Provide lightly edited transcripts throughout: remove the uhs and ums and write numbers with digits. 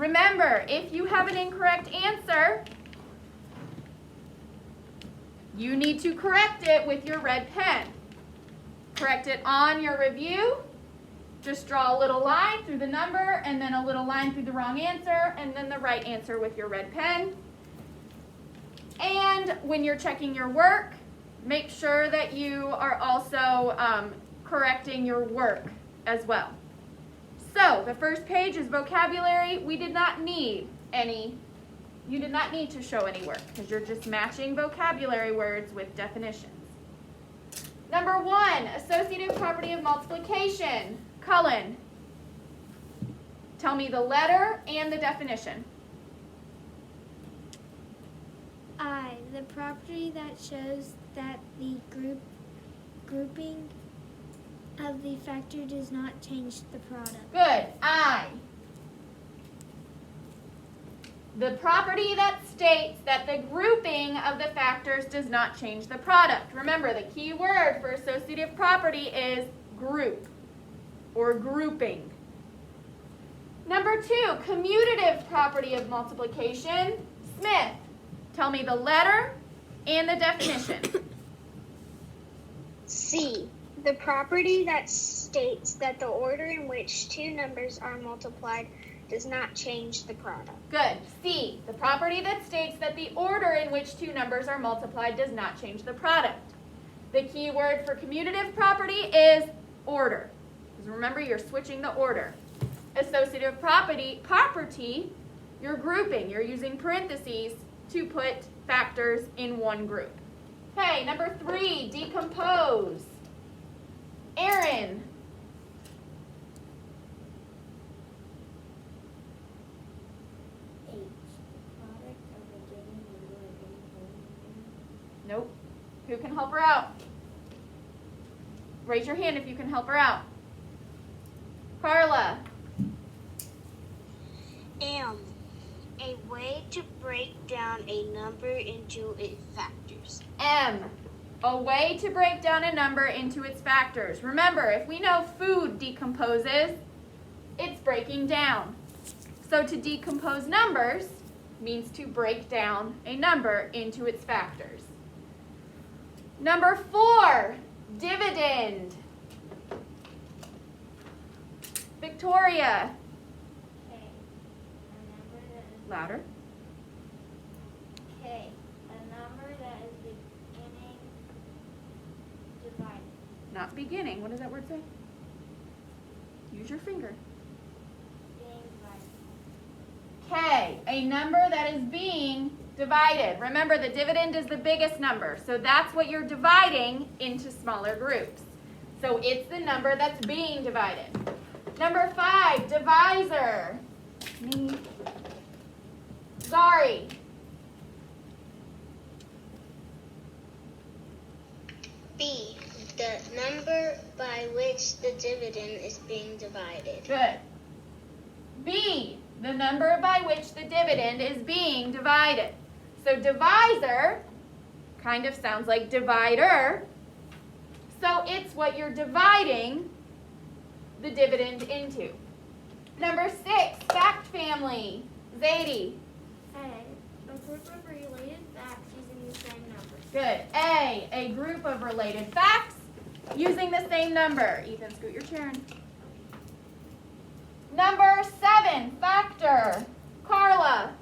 remember, if you have an incorrect answer, you need to correct it with your red pen. Correct it on your review. Just draw a little line through the number and then a little line through the wrong answer and then the right answer with your red pen. And when you're checking your work, make sure that you are also correcting your work as well. So the first page is vocabulary. We did not need any, you did not need to show any work because you're just matching vocabulary words with definitions. Number 1, associative property of multiplication. Cullen, tell me the letter and the definition. I, the property that shows that the grouping of the factor does not change the product. Good. I, the property that states that the grouping of the factors does not change the product. Remember, the key word for associative property is group or grouping. Number 2, commutative property of multiplication. Smith, tell me the letter and the definition. C, the property that states that the order in which two numbers are multiplied does not change the product. Good. C, the property that states that the order in which two numbers are multiplied does not change the product. The key word for commutative property is order. Because remember, you're switching the order. Associative property, you're grouping. You're using parentheses to put factors in one group. Okay, number 3, decompose. Aaron. Nope. Who can help her out? Raise your hand if you can help her out. Carla. M, a way to break down a number into its factors. M, a way to break down a number into its factors. Remember, if we know food decomposes, it's breaking down. So to decompose numbers means to break down a number into its factors. Number 4, dividend. Victoria. Louder. K, a number that is beginning divided. Not beginning. What does that word say? Use your finger. Being divided. K, a number that is being divided. Remember, the dividend is the biggest number, so that's what you're dividing into smaller groups. So it's the number that's being divided. Number 5, divisor. Me. Sorry. B, the number by which the dividend is being divided. Good. B, the number by which the dividend is being divided. So divisor kind of sounds like divider. So it's what you're dividing the dividend into. Number 6, fact family. Zadie. A group of related facts using the same number. Good. A group of related facts using the same number. Ethan, scoot your chair in. Number 7, factor. Carla.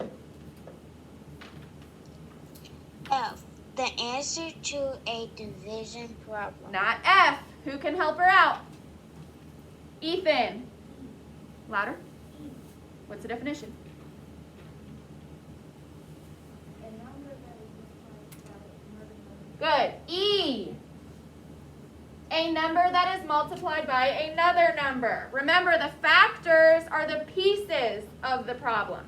F, the answer to a division problem. Not F. Who can help her out? Ethan. Louder. What's the definition? Good. E. A number that is multiplied by another number. Remember, the factors are the pieces of the problem.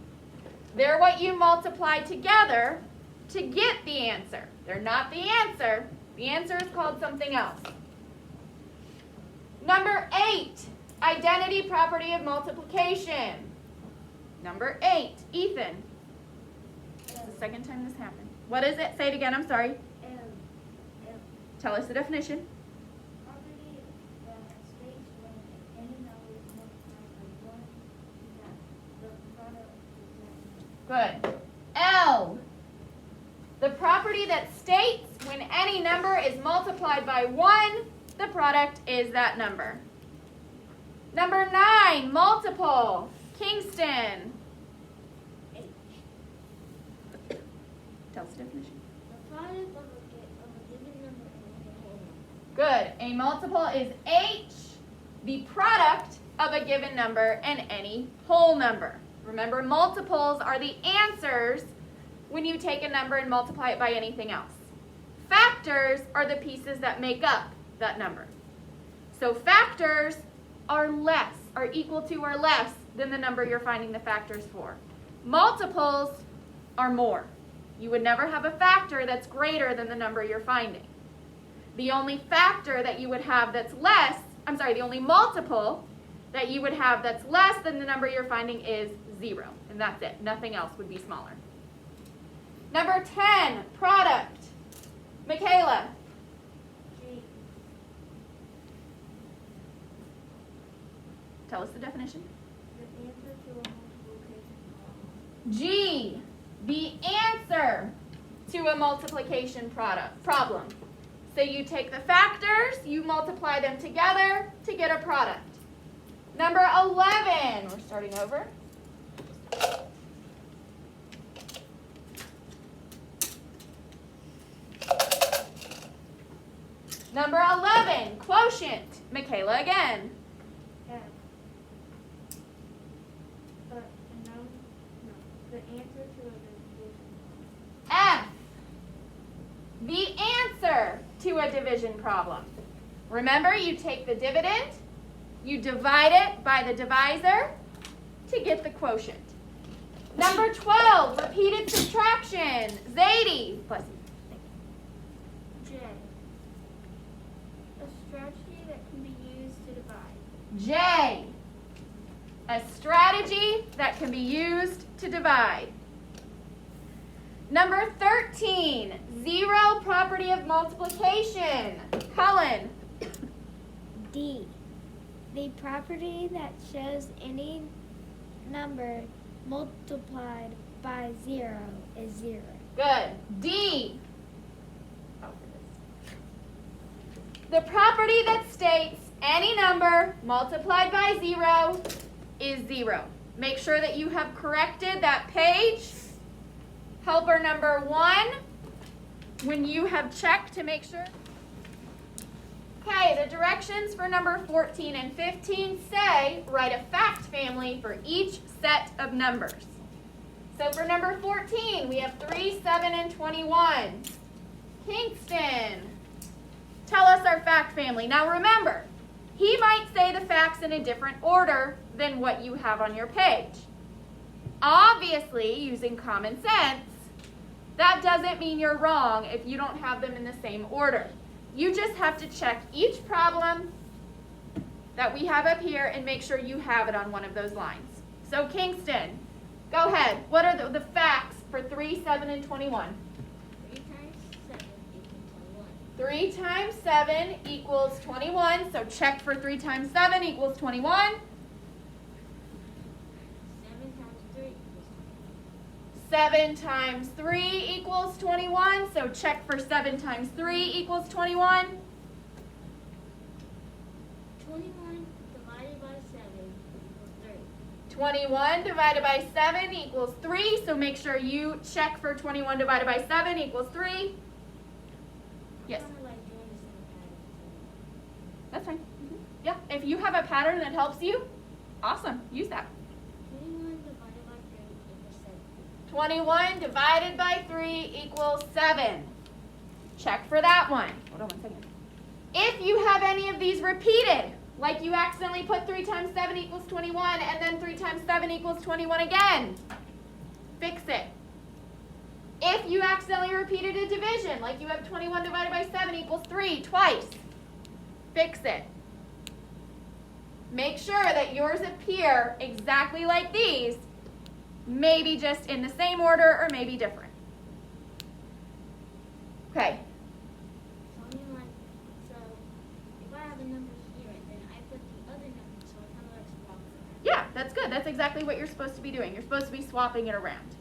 They're what you multiply together to get the answer. They're not the answer. The answer is called something else. Number 8, identity property of multiplication. Number 8, Ethan. This is the second time this happened. What is it? Say it again, I'm sorry. Tell us the definition. Property that states when any number is multiplied by 1 that the product Good. L. The property that states when any number is multiplied by 1, the product is that number. Number 9, multiple. Kingston. Tell us the definition. The product of a given number and a whole number. Good. A multiple is H, the product of a given number and any whole number. Remember, multiples are the answers when you take a number and multiply it by anything else. Factors are the pieces that make up that number. So factors are equal to or less than the number you're finding the factors for. Multiples are more. You would never have a factor that's greater than the number you're finding. The only factor that you would have that's less, the only multiple that you would have that's less than the number you're finding is 0. And that's it. Nothing else would be smaller. Number 10, product. Michaela. G. Tell us the definition. The answer to a multiplication problem. G, the answer to a multiplication problem. So you take the factors, you multiply them together to get a product. Number 11, we're starting over. Number 11, quotient. Michaela again. F. But the answer to a division problem. F, the answer to a division problem. Remember, you take the dividend, you divide it by the divisor to get the quotient. Number 12, repeated subtraction. Zadie. Bless you. J. A strategy that can be used to divide. J, a strategy that can be used to divide. Number 13, 0 property of multiplication. Cullen. D. The property that shows any number multiplied by 0 is 0. Good. D. The property that states any number multiplied by 0 is 0. Make sure that you have corrected that page. Helper number 1, when you have checked to make sure. Okay, the directions for number 14 and 15 say write a fact family for each set of numbers. So for number 14, we have 3, 7, and 21. Kingston, tell us our fact family. Now remember, he might say the facts in a different order than what you have on your page. Obviously, using common sense, that doesn't mean you're wrong if you don't have them in the same order. You just have to check each problem that we have up here and make sure you have it on one of those lines. So Kingston, go ahead. What are the facts for 3, 7, and 21? 3 times 7 3 times 7 equals equals 21. 21. So check for 3 times 7 equals 21. 7 times 3 equals 21. So check for 7 times 3 equals 21. 21 divided by 7 equals 3. 21 divided by 7 equals 3. So make sure you check for 21 divided by 7 equals 3. Yes. That's fine. Yeah, if you have a pattern that helps you, awesome. Use that. 21 divided by 3 equals 7. Check for that one. Hold on 1 second. If you have any of these repeated, like you accidentally put 3 times 7 equals 21 and then 3 times 7 equals 21 again, fix it. If you accidentally repeated a division, like you have 21 divided by 7 equals 3 twice, fix it. Make sure that yours appear exactly like these, maybe just in the same order or maybe different. Okay. 21. So if I have a number here, then I put the other number, so I kind of like swap it around. Yeah, that's good. That's exactly what you're supposed to be doing. You're supposed to be swapping it around.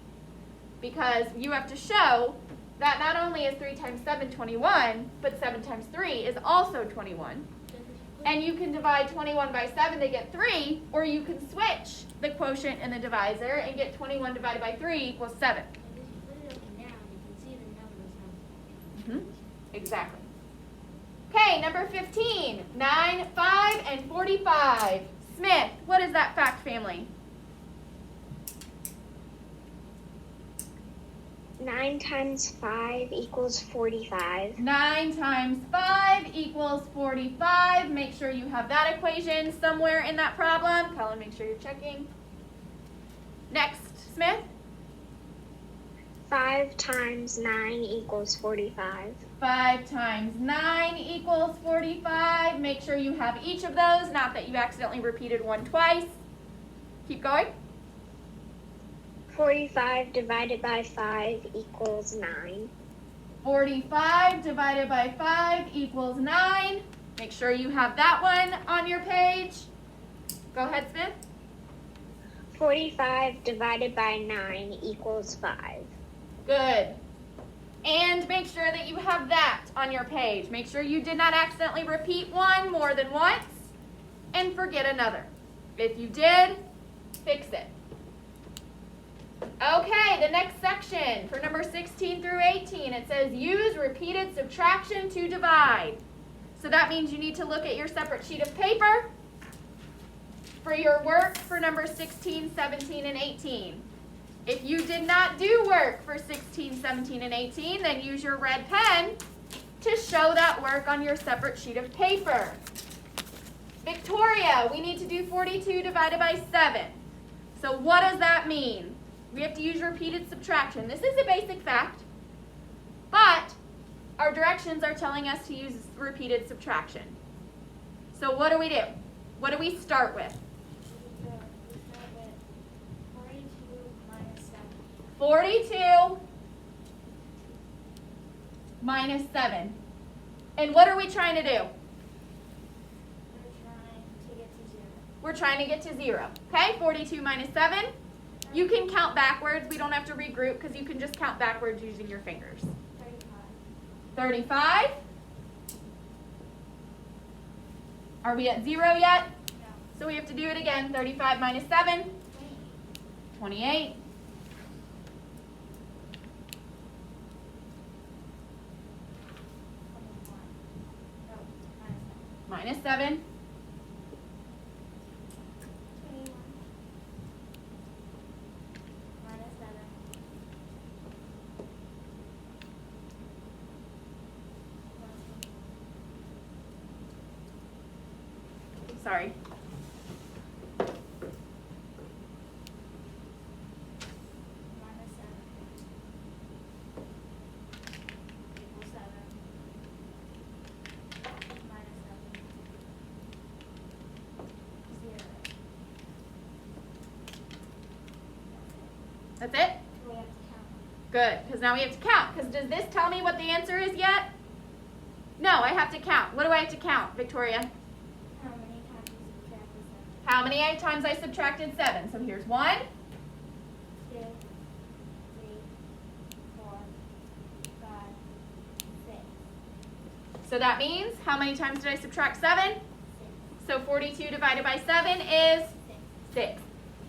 because you have to show that not only is 3 times 7 21, but 7 times 3 is also 21. And you can divide 21 by 7 to get 3, or you can switch the quotient and the divisor and get 21 divided by 3 equals 7. Exactly. Okay, number 15, 9, 5, and 45. Smith, what is that fact family? 9 times 5 equals 45. 9 times 5 equals 45. Make sure you have that equation somewhere in that problem. Colin, make sure you're checking. Next, Smith. 5 times 9 equals 45. 5 times 9 equals 45. Make sure you have each of those, not that you accidentally repeated one twice. Keep going. 45 divided by 5 equals 9. 45 divided by 5 equals 9. Make sure you have that one on your page. Go ahead, Smith. 45 divided by 9 equals 5. Good. And make sure that you have that on your page. Make sure you did not accidentally repeat one more than once and forget another. If you did, fix it. Okay, the next section for number 16 through 18, it says use repeated subtraction to divide. So that means you need to look at your separate sheet of paper for your work for number 16, 17, and 18. If you did not do work for 16, 17, and 18, then use your red pen to show that work on your separate sheet of paper. Victoria, we need to do 42 divided by 7. So what does that mean? We have to use repeated subtraction. This is a basic fact, but our directions are telling us to use repeated subtraction. So what do we do? What do we start with? 42 minus 7. And what are we trying to do? We're trying to get to 0. Okay, 42 minus 7. You can count backwards. We don't have to regroup because you can just count backwards using your fingers. 35. Are we at 0 yet? No. So we have to do it again. 35 minus 7. 28. Minus 7. 7. Sorry. That's it? We have to count. Good, because now we have to count. Because does this tell me what the answer is yet? No, I have to count. What do I have to count, Victoria? How many times How many times you subtracted 7? I subtracted 7? So here's 1. 2, 3, 4, 5, 6. So that means, how many times did I subtract 7? 6. So 42 divided by 7 is 6. 6.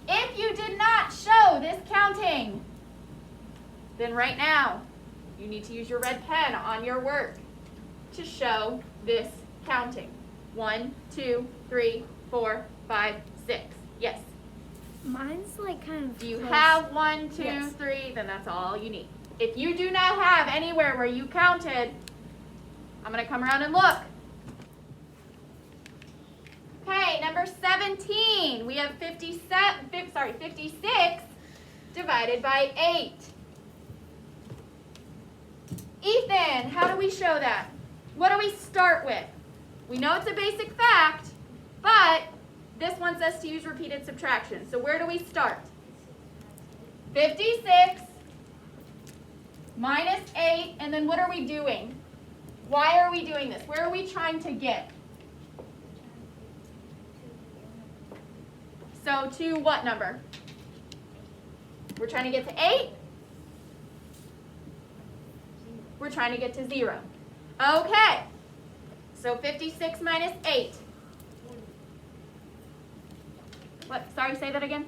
If you did not show this counting, then right now, you need to use your red pen on your work to show this counting. 1, 2, 3, 4, 5, 6. Yes. Mine's like kind of Do you close. have 1, 2, Yes. 3? Then that's all you need. If you do not have anywhere where you counted, I'm going to come around and look. Okay, number 17. We have 56 divided by 8. Ethan, how do we show that? What do we start with? We know it's a basic fact, but this wants us to use repeated subtraction. So where do we start? 56 minus 8, and then what are we doing? Why are we doing this? Where are we trying to get? So to what number? We're trying to get to 8? We're trying to get to 0. Okay. So 56 minus 8. What? Sorry, say that again.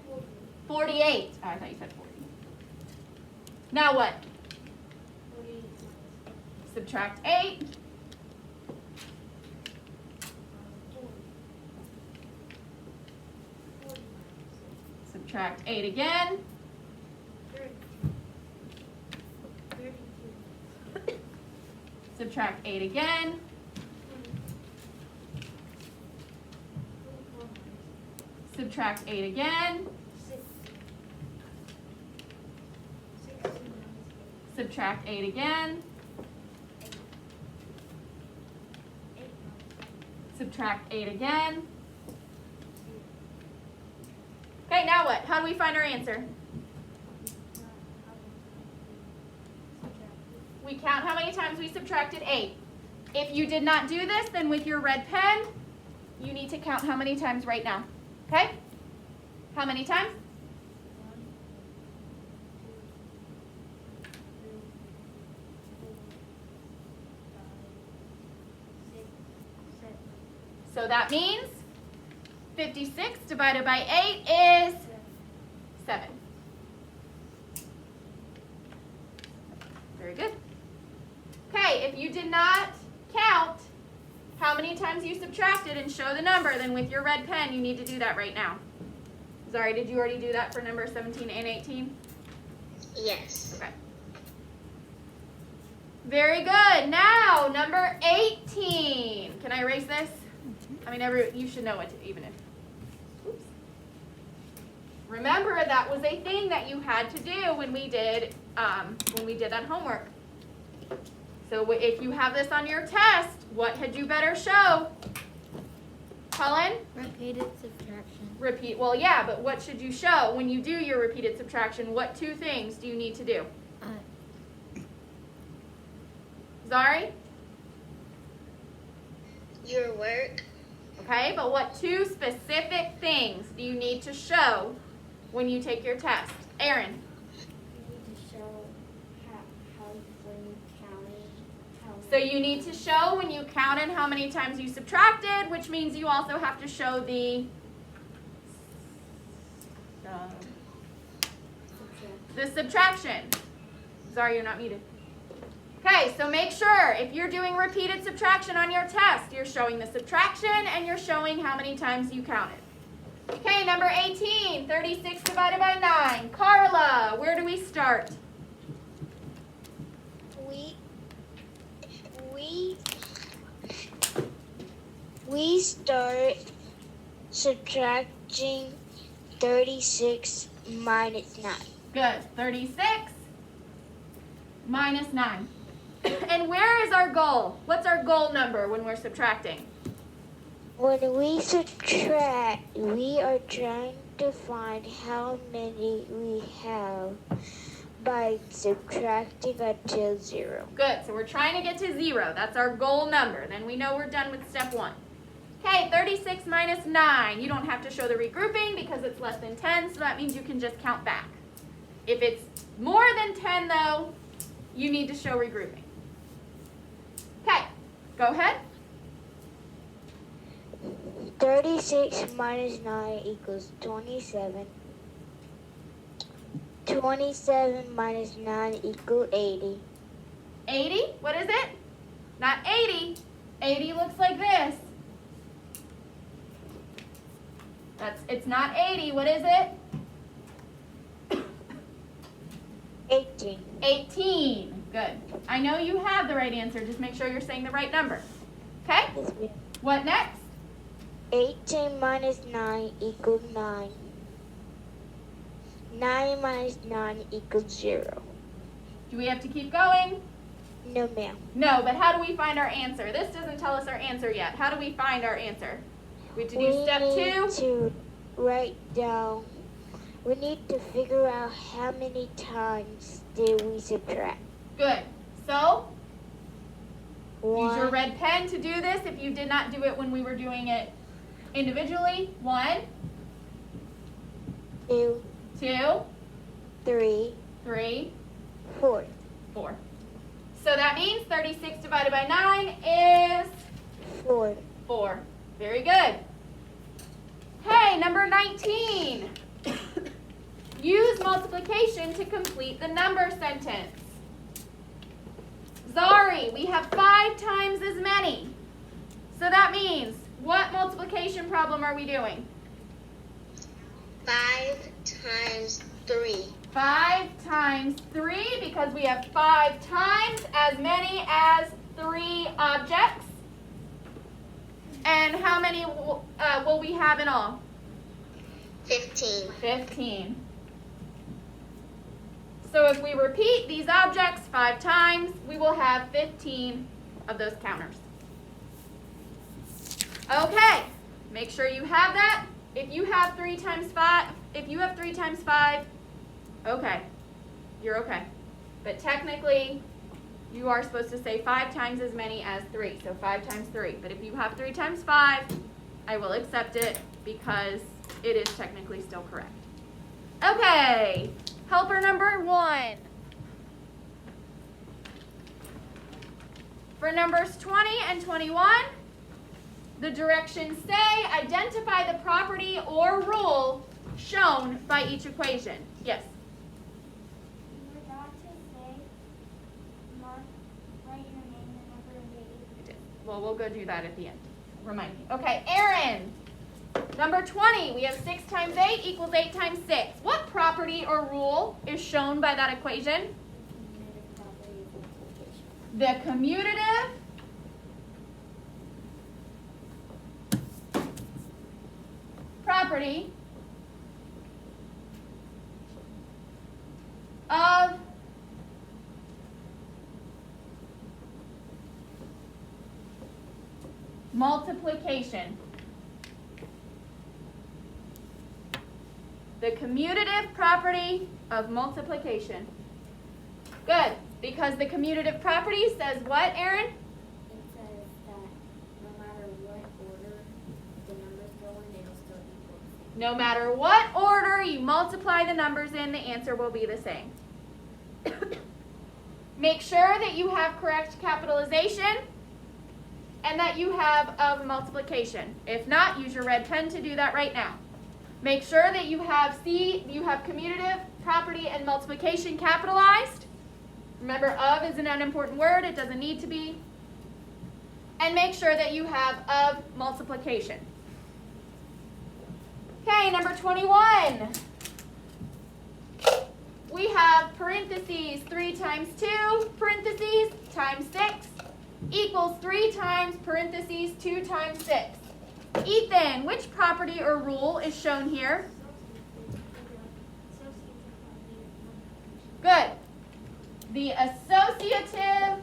48. Oh, I thought you said 40. Now what? Subtract 8. Subtract 8 again. Subtract 8 again. Subtract 8 again. Subtract 8 again. Subtract 8 again. Okay, now what? How do we find our answer? We count how many times we subtracted 8. If you did not do this, then with your red pen, you need to count how many times right now. Okay? How many times? 6, 7. So that means 56 divided by 8 is 7. Very good. Okay, if you did not count how many times you subtracted and show the number, then with your red pen, you need to do that right now. Zari, did you already do that for number 17 and 18? Yes. Okay. Very good. Now, number 18. Can I erase this? I mean, you should know it, even if. Oops. Remember, that was a thing that you had to do when we did that homework. So if you have this on your test, what had you better show? Cullen? Repeated subtraction. Repeat. Well, yeah, but what should you show when you do your repeated subtraction? What 2 things do you need to do? Zari? Your work. Okay, but what 2 specific things do you need to show when you take your test? Aaron? You need to show how when you counted. So you need to show when you counted how many times you subtracted, which means you also have to show the subtraction. Zari, you're not muted. Okay, so make sure if you're doing repeated subtraction on your test, you're showing the subtraction and you're showing how many times you counted. Okay, number 18, 36 divided by 9. Carla, where do we start? We start subtracting 36 minus 9. Good, 36 minus 9. And where is our goal? What's our goal number when we're subtracting? When we subtract, we are trying to find how many we have by subtracting until 0. Good, so we're trying to get to 0. That's our goal number. Then we know we're done with step 1. Okay, 36 minus 9. You don't have to show the regrouping because it's less than 10, so that means you can just count back. If it's more than 10, though, you need to show regrouping. Okay, go ahead. 36 minus 9 equals 27. 27 minus 9 equals 80. 80, what is it? Not 80. 80 looks like this. It's not 80, what is it? 18. 18, good. I know you have the right answer, just make sure you're saying the right number. Okay, what next? 18 minus 9 equals 9. 9 minus 9 equals 0. Do we have to keep going? No, ma'am. No, but how do we find our answer? This doesn't tell us our answer yet. How do we find our answer? We have to do step 2. We need to write down. We need to figure out how many times did we subtract. Good. So, use your 1, red pen to do this if you did not do it when we were doing it individually. 1, 2, 2, 3, 3, 4. 4. So that means 36 divided by 9 is 4. 4. Very good. Okay, number 19. Use multiplication to complete the number sentence. Zari, we have 5 times as many. So that means, what multiplication problem are we doing? 5 times 3. 5 times 3, because we have 5 times as many as 3 objects. And how many will we have in all? 15. 15. So if we repeat these objects 5 times, we will have 15 of those counters. Okay, make sure you have that. If you have 3 times 5, okay, you're okay. But technically, you are supposed to say 5 times as many as 3, so 5 times 3. But if you have 3 times 5, I will accept it because it is technically still correct. Okay, helper number 1. For numbers 20 and 21, the directions say identify the property or rule shown by each equation. Yes? You forgot to say, Mark, write your name and number and date. Well, we'll go do that at the end. Remind me. Okay, Aaron. Number 20, we have 6 times 8 equals 8 times 6. What property or rule is shown by that equation? The commutative property of multiplication. The commutative property of multiplication. Good, because the commutative property says what, Aaron? It says that no matter what order the numbers go in, it'll still equal the same. No matter what order you multiply the numbers in, the answer will be the same. Make sure that you have correct capitalization and that you have of multiplication. If not, use your red pen to do that right now. Make sure that you have commutative property and multiplication capitalized. Remember, of is an unimportant word. It doesn't need to be. And make sure that you have of multiplication. Okay, number 21. We have parentheses 3 times 2, parentheses, times 6, equals 3 times parentheses 2 times 6. Ethan, which property or rule is shown here? Good. The associative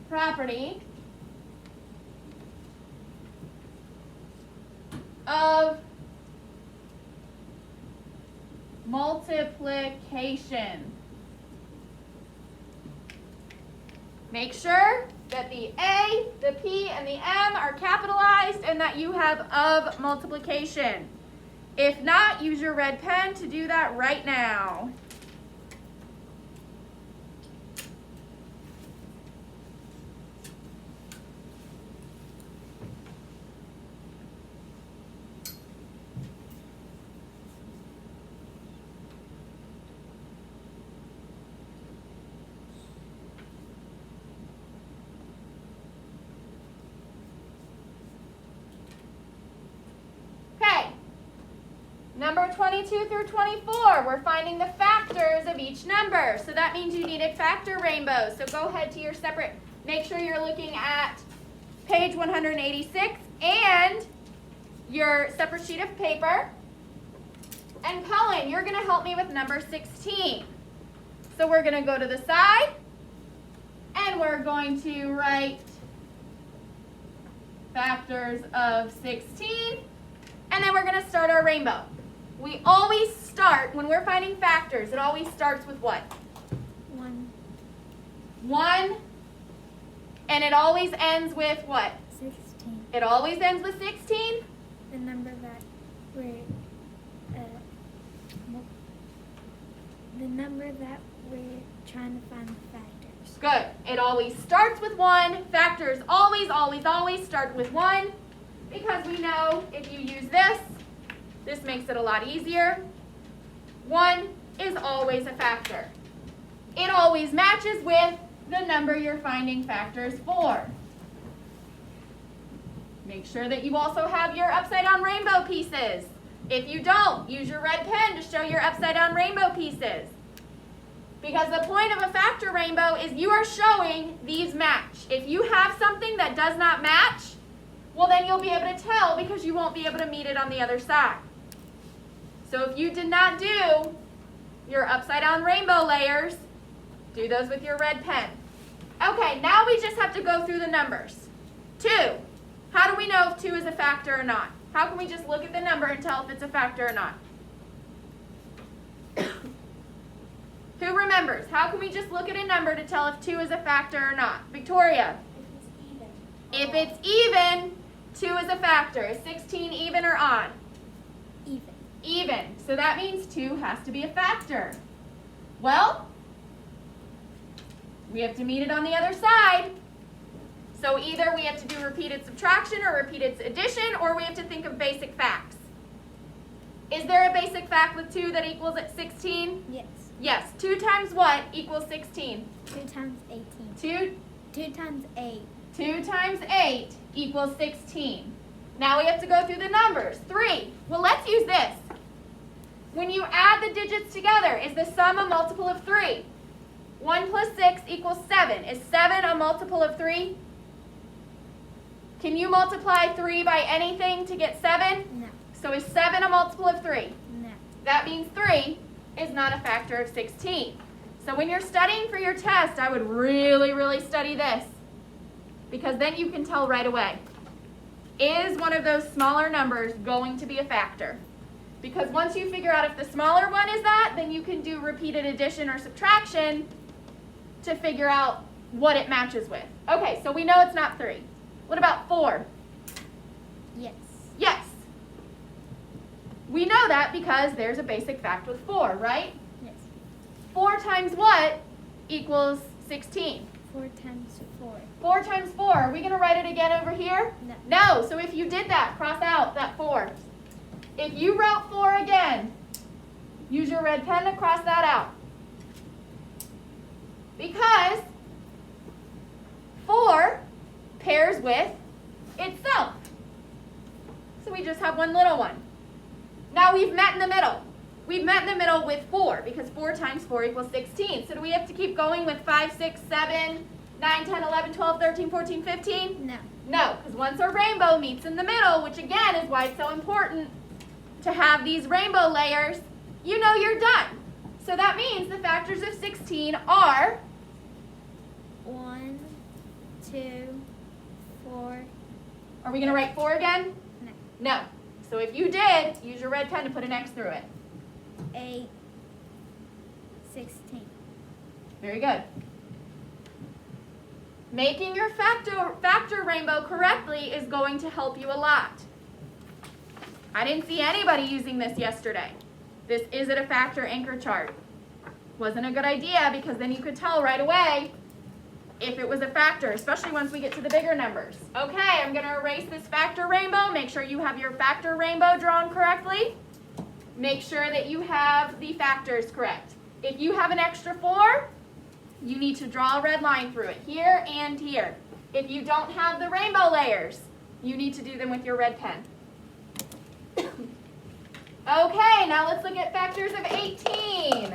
property of multiplication. Make sure that the A, the P, and the M are capitalized and that you have of multiplication. If not, use your red pen to do that right now. Number 22 through 24, we're finding the factors of each number. So that means you needed factor rainbows. So go ahead to your separate, make sure you're looking at page 186 and your separate sheet of paper. And Cullen, you're going to help me with number 16. So we're going to go to the side and we're going to write factors of 16. And then we're going to start our rainbow. We always start, when we're finding factors, it always starts with what? 1. 1. And it always ends with what? 16. It always ends with 16? The number that we're, the number that we're trying to find the factors. Good. It always starts with 1. Factors always, always, always start with 1 because we know if you use this makes it a lot easier. 1 is always a factor. It always matches with the number you're finding factors for. Make sure that you also have your upside down rainbow pieces. If you don't, use your red pen to show your upside down rainbow pieces. Because the point of a factor rainbow is you are showing these match. If you have something that does not match, well then you'll be able to tell because you won't be able to meet it on the other side. So if you did not do your upside down rainbow layers, do those with your red pen. Okay, now we just have to go through the numbers. 2. How do we know if 2 is a factor or not? How can we just look at the number and tell if it's a factor or not? Who remembers? How can we just look at a number to tell if 2 is a factor or not? Victoria? If it's even. If it's even, 2 is a factor. Is 16 even or odd? Even. Even. So that means 2 has to be a factor. Well, we have to meet it on the other side. So either we have to do repeated subtraction or repeated addition, or we have to think of basic facts. Is there a basic fact with 2 that equals 16? Yes. Yes. 2 times what equals 16? 2 times 2, 18. 2 times 8. 2 times 8 equals 16. Now we have to go through the numbers. 3. Well, let's use this. When you add the digits together, is the sum a multiple of 3? 1 plus 6 equals 7. Is 7 a multiple of 3? Can you multiply 3 by anything to get 7? No. So is 7 a multiple of 3? No. That means 3 is not a factor of 16. So when you're studying for your test, I would really, really study this, because then you can tell right away. Is one of those smaller numbers going to be a factor? Because once you figure out if the smaller one is that, then you can do repeated addition or subtraction to figure out what it matches with. Okay, so we know it's not 3. What about 4? Yes. Yes. We know that because there's a basic fact with 4, right? Yes. 4 times what equals 16? 4 times 4. 4 times 4. Are we going to write it again over here? No. No. So if you did that, cross out that 4. If you wrote 4 again, use your red pen to cross that out. Because 4 pairs with itself. So we just have one little one. Now we've met in the middle. We've met in the middle with 4 because 4 times 4 equals 16. So do we have to keep going with 5, 6, 7, 9, 10, 11, 12, 13, 14, 15? No. No, because once our rainbow meets in the middle, which again is why it's so important to have these rainbow layers, you know you're done. So that means the factors of 16 are 1, 2, 4. Are we going to write 4 again? No. No. So if you did, use your red pen to put an X through it. 8. 16. Very good. Making your factor rainbow correctly is going to help you a lot. I didn't see anybody using this yesterday. This isn't a factor anchor chart. Wasn't a good idea because then you could tell right away if it was a factor, especially once we get to the bigger numbers. Okay, I'm going to erase this factor rainbow. Make sure you have your factor rainbow drawn correctly. Make sure that you have the factors correct. If you have an extra 4, you need to draw a red line through it, here and here. If you don't have the rainbow layers, you need to do them with your red pen. Okay, now let's look at factors of 18.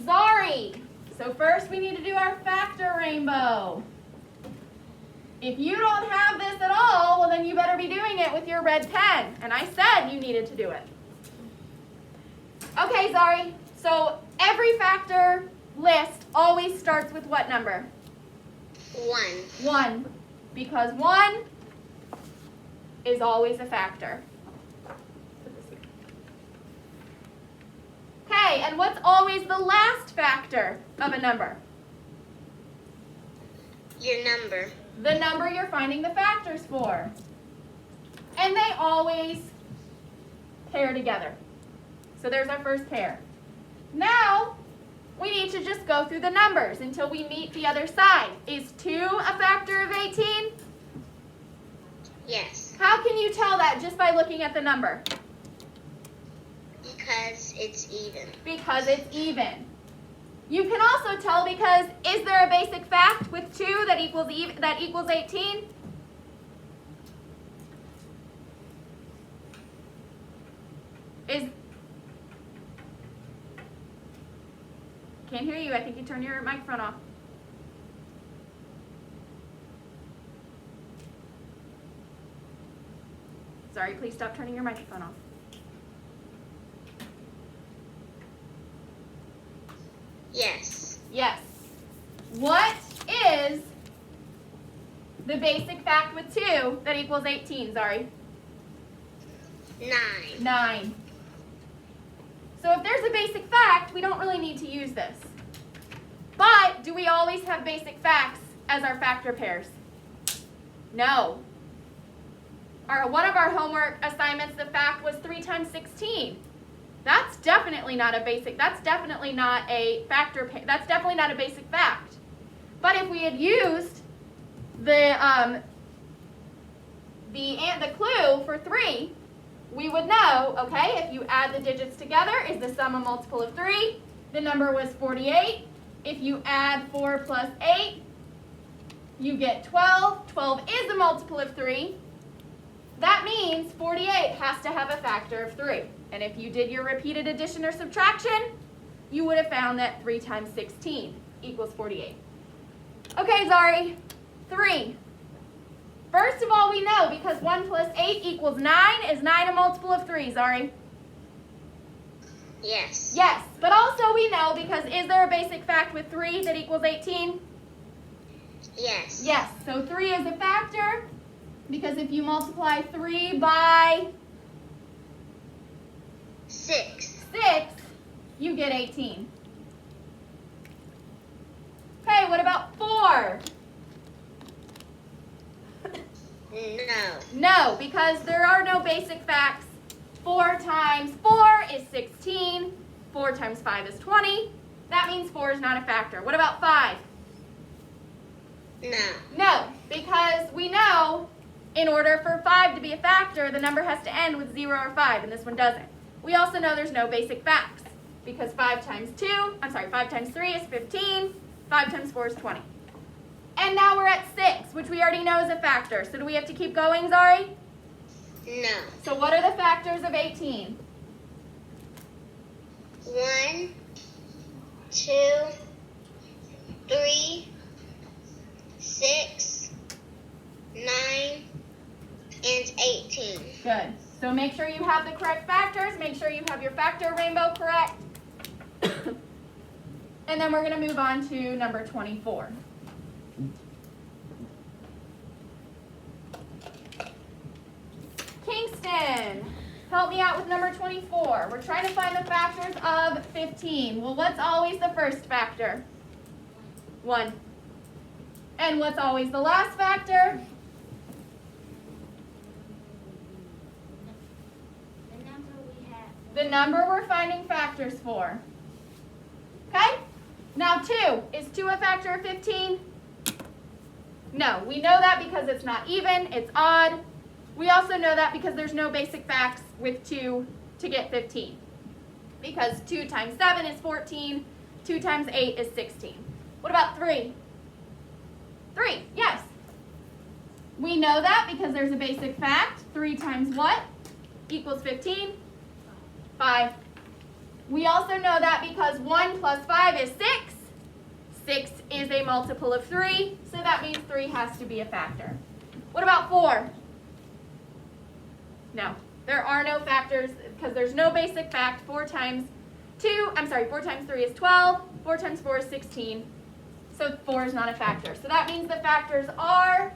Zari. So first we need to do our factor rainbow. If you don't have this at all, well then you better be doing it with your red pen. And I said you needed to do it. Okay, Zari. So every factor list always starts with what number? 1. 1. Because 1 is always a factor. Put this here. Okay, and what's always the last factor of a number? Your number. The number you're finding the factors for. And they always pair together. So there's our first pair. Now, we need to just go through the numbers until we meet the other side. Is 2 a factor of 18? Yes, How can you tell that just by looking at the number? because it's even. Because it's even. You can also tell because is there a basic fact with 2 that equals 18? Can't hear you. I think you turned your microphone off. Sorry, please stop turning your microphone off. Yes, Yes. What is the basic fact with 2 that equals 18, Zari? 9. 9. So if there's a basic fact, we don't really need to use this. But do we always have basic facts as our factor pairs? No. One of our homework assignments, the fact was 3 times 16. That's definitely not a basic, that's definitely not a factor, that's definitely not a basic fact. But if we had used the clue for 3, we would know, okay, if you add the digits together, is the sum a multiple of 3? The number was 48. If you add 4 plus 8, you get 12. 12 is a multiple of 3. That means 48 has to have a factor of 3. And if you did your repeated addition or subtraction, you would have found that 3 times 16 equals 48. Okay, Zari, 3. First of all, we know because 1 plus 8 equals 9. Is 9 a multiple of 3, Zari? Yes. Yes, but also we know because is there a basic fact with 3 that equals 18? Yes. Yes, so 3 is a factor because if you multiply 3 by 6. 6, you get 18. Okay, what about 4? No. No, because there are no basic facts. 4 times 4 is 16. 4 times 5 is 20. That means 4 is not a factor. What about 5? No. No, because we know in order for 5 to be a factor, the number has to end with 0 or 5, and this one doesn't. We also know there's no basic facts because 5 times 3 is 15. 5 times 4 is 20. And now we're at 6, which we already know is a factor. So do we have to keep going, Zari? No. So what are the factors of 18? 1, 2, 3, 6, 9, and 18. Good. So make sure you have the correct factors. Make sure you have your factor rainbow correct. And then we're going to move on to number 24. Kingston, help me out with number 24. We're trying to find the factors of 15. Well, what's always the first factor? 1. And what's always the last factor? The number we have. The number we're finding factors for. Okay? Now 2. Is 2 a factor of 15? No. We know that because it's not even, it's odd. We also know that because there's no basic facts with 2 to get 15. Because 2 times 7 is 14, 2 times 8 is 16. What about 3? 3, yes. We know that because there's a basic fact. 3 times what? Equals 15? 5. We also know that because 1 plus 5 is 6. 6 is a multiple of 3, so that means 3 has to be a factor. What about 4? No, there are no factors because there's no basic fact. 4 times 3 is 12. 4 times 4 is 16. So 4 is not a factor. So that means the factors are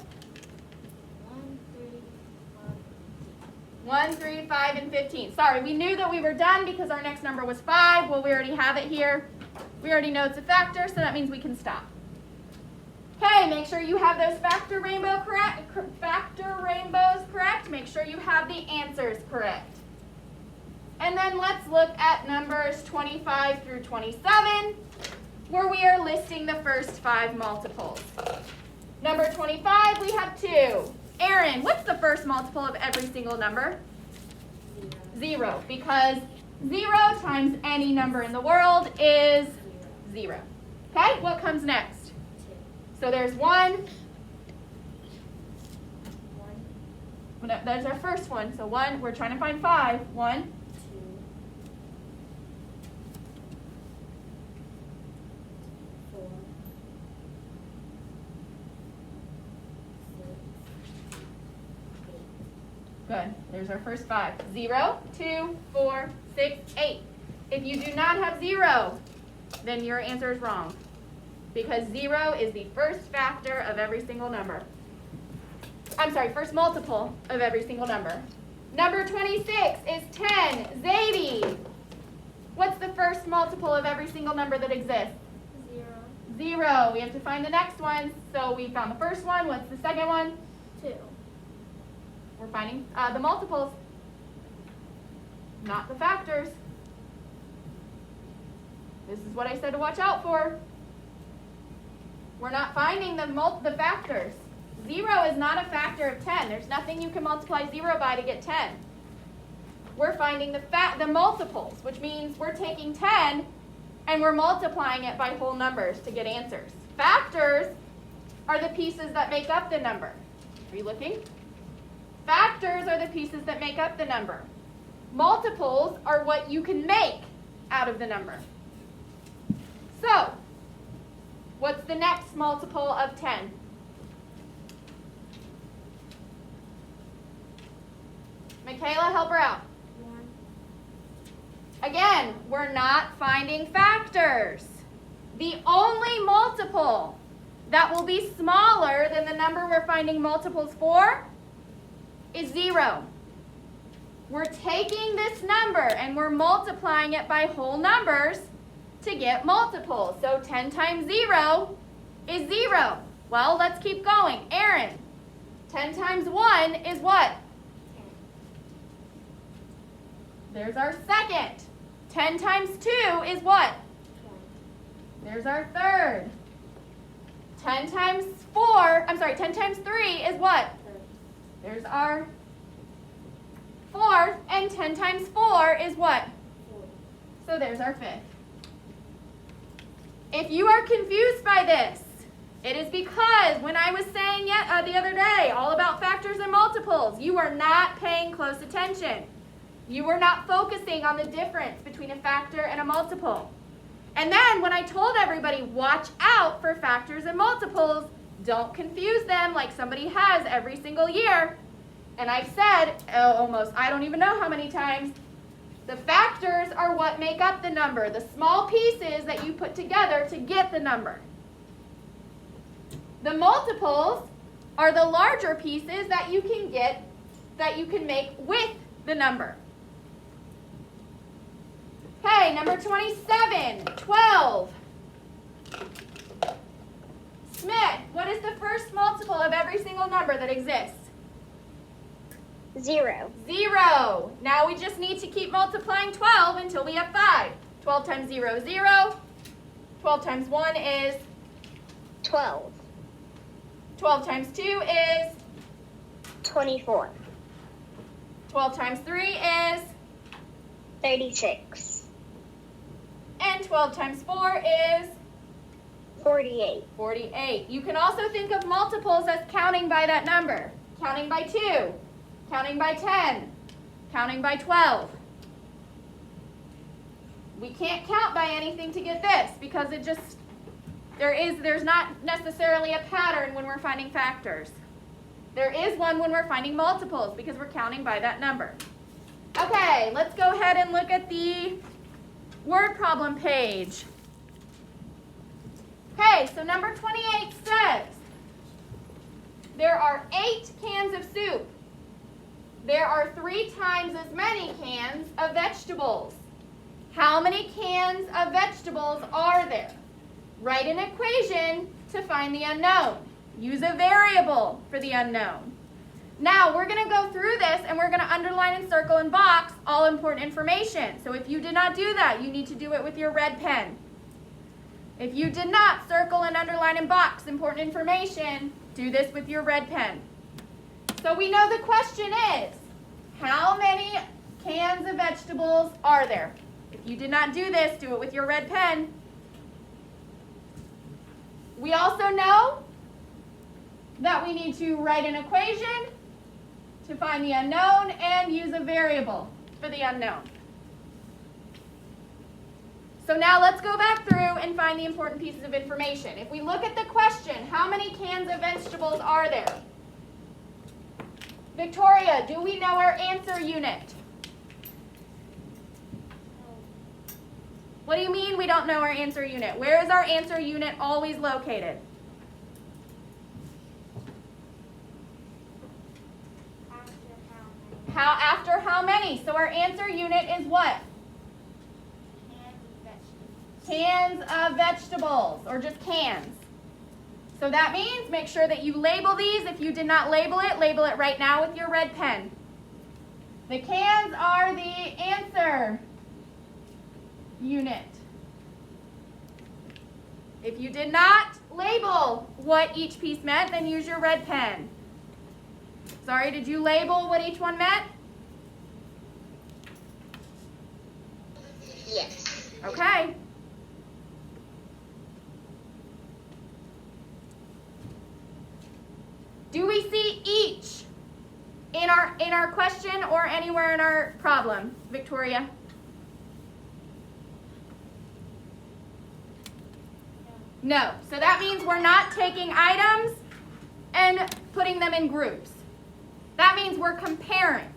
1, 3, 5, and 15. Sorry, we knew that we were done because our next number was 5. Well, we already have it here. We already know it's a factor, so that means we can stop. Okay, make sure you have those factor rainbows correct. Make sure you have the answers correct. And then let's look at numbers 25 through 27, where we are listing the first 5 multiples. Number 25, we have 2. Aaron, what's the first multiple of every single number? 0, because 0 times any number in the world is 0. Okay, what comes next? 2. So there's 1. 1, There's our first one. So 1, we're trying to find 5. 1, 2, 4, 6, 8. good. There's our first 5. 0, 2, 4, 6, 8. If you do not have 0, then your answer is wrong, because 0 is the first factor of every single number. First multiple of every single number. Number 26 is 10. Zadie, what's the first multiple of every single number that exists? 0, 0. We have to find the next one. So we found the first one. What's the second one? 2. We're finding the multiples, not the factors. This is what I said to watch out for. We're not finding the factors. 0 is not a factor of 10. There's nothing you can multiply 0 by to get 10. We're finding the multiples, which means we're taking 10 and we're multiplying it by whole numbers to get answers. Factors are the pieces that make up the number. Are you looking? Factors are the pieces that make up the number. Multiples are what you can make out of the number. So, what's the next multiple of 10? Michaela, help her out. 1, Again, we're not finding factors. The only multiple that will be smaller than the number we're finding multiples for is 0. We're taking this number and we're multiplying it by whole numbers to get multiples. So 10 times 0 is 0. Well, let's keep going. Aaron, 10 times 1 is what? 10. There's our second. 10 times 2 is what? 20. There's our third. 10 times 3 is what? 30. There's our fourth. And 10 times 4 is what? 40. So there's our fifth. If you are confused by this, it is because when I was saying the other day all about factors and multiples, you are not paying close attention. You were not focusing on the difference between a factor and a multiple. And then when I told everybody, watch out for factors and multiples, don't confuse them like somebody has every single year. And I've said I don't even know how many times, the factors are what make up the number, the small pieces that you put together to get the number. The multiples are the larger pieces that you can make with the number. Okay, number 27, 12. Smith, what is the first multiple of every single number that exists? 0. 0. Now we just need to keep multiplying 12 until we have 5. 12 times 0 is 0. 12 times 1 is 12. 12 times 2 is 24. 12 times 3 is 36. and 12 times 4 is 48. 48. You can also think of multiples as counting by that number. Counting by 2, counting by 10, counting by 12. We can't count by anything to get this because there's not necessarily a pattern when we're finding factors. There is one when we're finding multiples because we're counting by that number. Okay, let's go ahead and look at the word problem page. Okay, so number 28 says, there are 8 cans of soup. There are 3 times as many cans of vegetables. How many cans of vegetables are there? Write an equation to find the unknown. Use a variable for the unknown. Now, we're going to go through this and we're going to underline and circle and box all important information. So if you did not do that, you need to do it with your red pen. If you did not circle and underline and box important information, do this with your red pen. So we know the question is, how many cans of vegetables are there? If you did not do this, do it with your red pen. We also know that we need to write an equation to find the unknown and use a variable for the unknown. So now let's go back through and find the important pieces of information. If we look at the question, how many cans of vegetables are there? Victoria, do we know our answer unit? What do you mean we don't know our answer unit? Where is our answer unit always located? After how many? So our answer unit is what? Cans of vegetables, or just cans. So that means make sure that you label these. If you did not label it right now with your red pen. The cans are the answer unit. If you did not label what each piece meant, then use your red pen. Sorry, did you label what each one meant? Yes. Okay. Do we see each in our question or anywhere in our problem, Victoria? No. So that means we're not taking items and putting them in groups. That means we're comparing.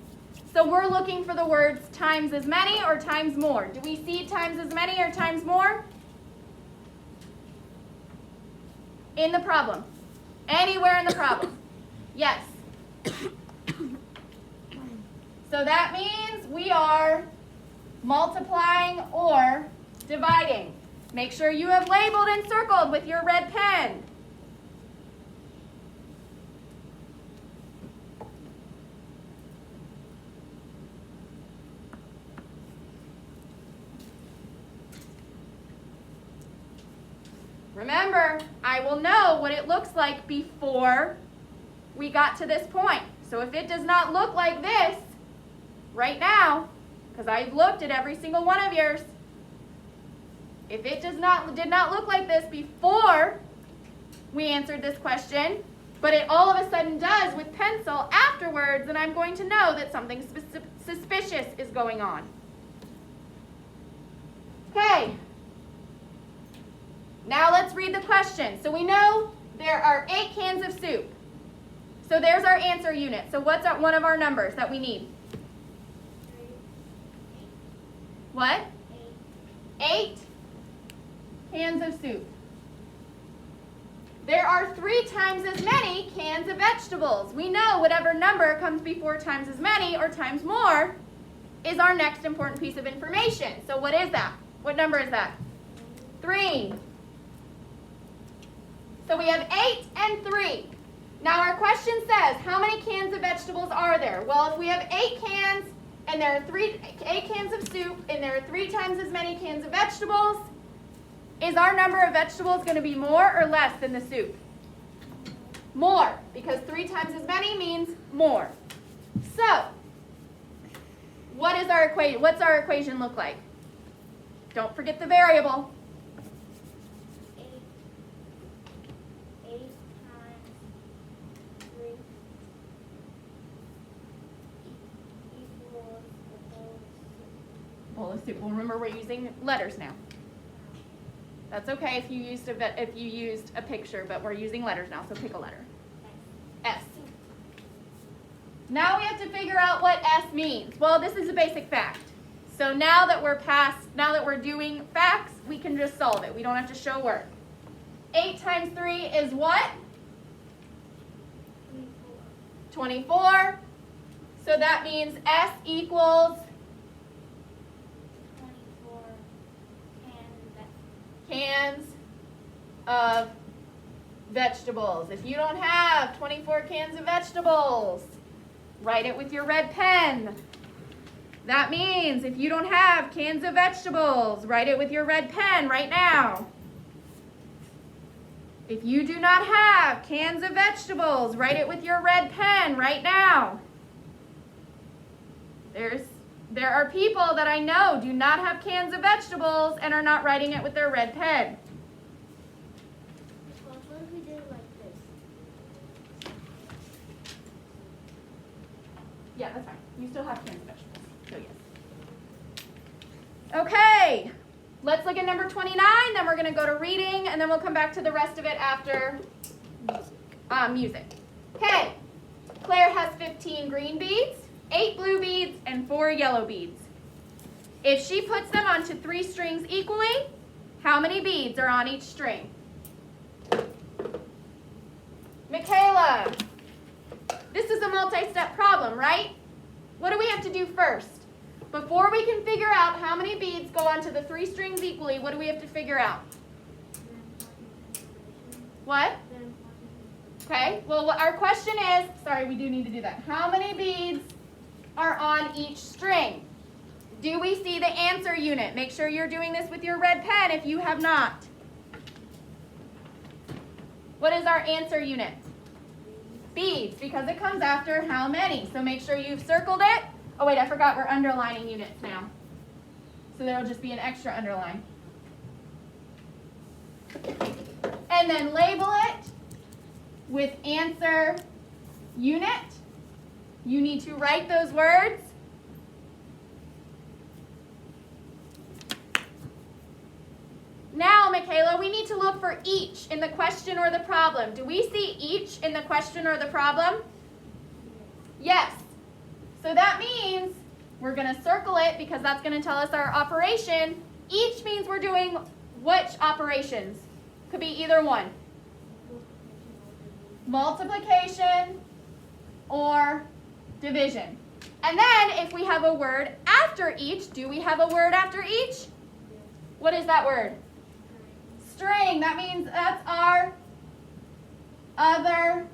So we're looking for the words times as many or times more. Do we see times as many or times more? In the problem. Anywhere in the problem. Yes. So that means we are multiplying or dividing. Make sure you have labeled and circled with your red pen. Remember, I will know what it looks like before we got to this point. So if it does not look like this right now, because I've looked at every single one of yours, if it did not look like this before we answered this question, but it all of a sudden does with pencil afterwards, then I'm going to know that something suspicious is going on. Okay. Now let's read the question. So we know there are 8 cans of soup. So there's our answer unit. So what's one of our numbers that we need? 3, 8. What? 8. 8 cans of soup. There are 3 times as many cans of vegetables. We know whatever number comes before times as many or times more is our next important piece of information. So what is that? What number is that? 3. So we have 8 and 3. Now our question says, how many cans of vegetables are there? Well, if we have 8 cans and there are 8 cans of soup and there are 3 times as many cans of vegetables, is our number of vegetables going to be more or less than the soup? More, because 3 times as many means more. So, what is our equation? What's our equation look like? Don't forget the variable. 8 times 3 equals the Bowl of soup. Well, remember we're using letters now. That's okay if you used a picture, but we're using letters now, so pick a letter. S. Now we have to figure out what S means. Well, this is a basic fact. So now that we're doing facts, we can just solve it. We don't have to show work. 8 times 3 is what? 24. So that means S equals 24 cans of vegetables. If you don't have 24 cans of vegetables, Write it with your red pen. That means if you don't have cans of vegetables, write it with your red pen right now. If you do not have cans of vegetables, write it with your red pen right now. There are people that I know do not have cans of vegetables and are not writing it with their red pen. Well, what if we did it like this? Yeah, that's fine. You still have cans of vegetables, so yes. Okay, let's look at number 29, then we're going to go to reading, and then we'll come back to the rest of it after music. Okay, Claire has 15 green beads, 8 blue beads, and 4 yellow beads. If she puts them onto 3 strings equally, how many beads are on each string? Michaela, this is a multi-step problem, right? What do we have to do first? Before we can figure out how many beads go onto the 3 strings equally, what do we have to figure out? What? Okay, well, our question is, sorry, we do need to do that. How many beads are on each string? Do we see the answer unit? Make sure you're doing this with your red pen if you have not. What is our answer unit? Beads, because it comes after how many. So make sure you've circled it. Oh wait, I forgot we're underlining units now. So there will just be an extra underline. And then label it with answer unit. You need to write those words. Now, Michaela, we need to look for each in the question or the problem. Do we see each in the question or the problem? Yes. So that means we're going to circle it because that's going to tell us our operation. Each means we're doing which operations? Could be either one. Multiplication or division. And then if we have a word after each, do we have a word after each? What is that word? String. That means that's our other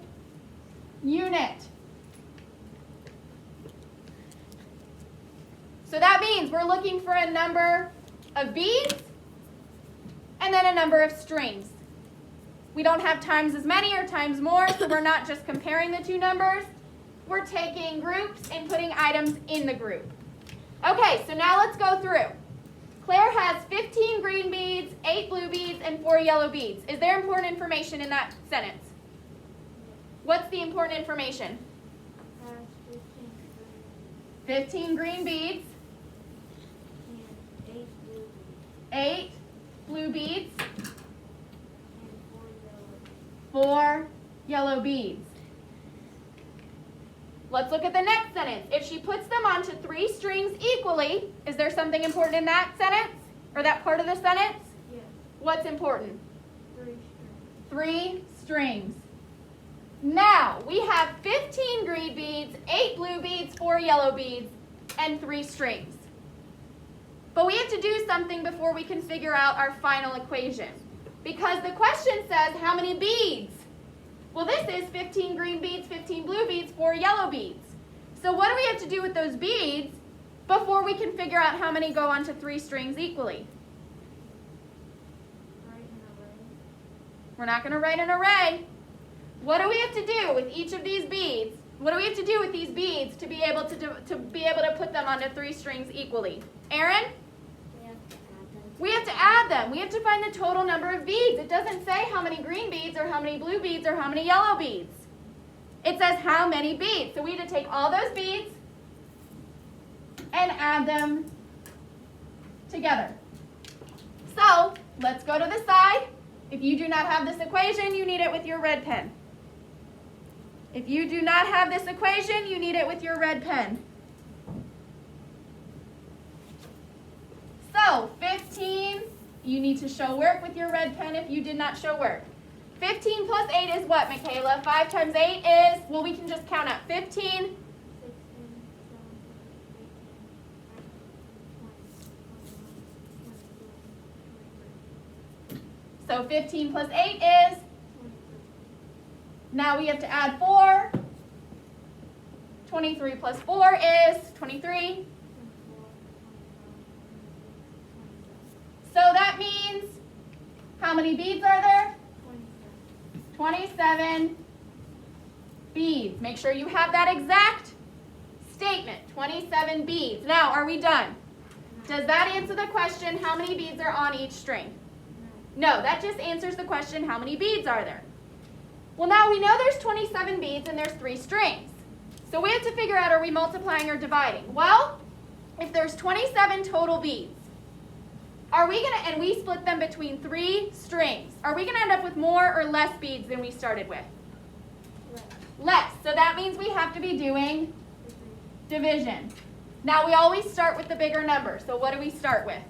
unit. So that means we're looking for a number of beads and then a number of strings. We don't have times as many or times more, so we're not just comparing the two numbers. We're taking groups and putting items in the group. Okay, so now let's go through. Claire has 15 green beads, 8 blue beads, and 4 yellow beads. Is there important information in that sentence? What's the important information? 15 green beads, 8 blue beads, 4 yellow beads. Let's look at the next sentence. If she puts them onto 3 strings equally, is there something important in that sentence? Or that part of the sentence? Yes. What's important? 3 strings. 3 strings. Now, we have 15 green beads, 8 blue beads, 4 yellow beads, and 3 strings. But we have to do something before we can figure out our final equation. Because the question says how many beads? Well, this is 15 green beads, 15 blue beads, 4 yellow beads. So what do we have to do with those beads before we can figure out how many go onto 3 strings equally? Write an array. We're not going to write an array. What do we have to do with each of these beads? What do we have to do with these beads to be able to put them onto 3 strings equally? Aaron? We have to add them. We have to add them. We have to find the total number of beads. It doesn't say how many green beads or how many blue beads or how many yellow beads. It says how many beads. So we have to take all those beads and add them together. So let's go to the side. If you do not have this equation, you need it with your red pen. If you do not have this equation, you need it with your red pen. So 15, you need to show work with your red pen if you did not show work. 15 plus 8 is what, Michaela? 5 times 8 is, well, we can just count out 15. 16, 17, 18, 19, 20, 21, 22, 23. So 15 plus 8 is, now we have to add 4. 23 plus 4 is 23. So that means, how many beads are there? 27 beads. Make sure you have that exact statement, 27 beads. Now, are we done? Does that answer the question, how many beads are on each string? No, that just answers the question, how many beads are there? Well, now we know there's 27 beads and there's 3 strings. So we have to figure out, are we multiplying or dividing? Well, if there's 27 total beads, are we going to, and we split them between 3 strings, are we going to end up with more or less beads than we started with? Less. So that means we have to be doing division. Now we always start with the bigger number. So what do we start with?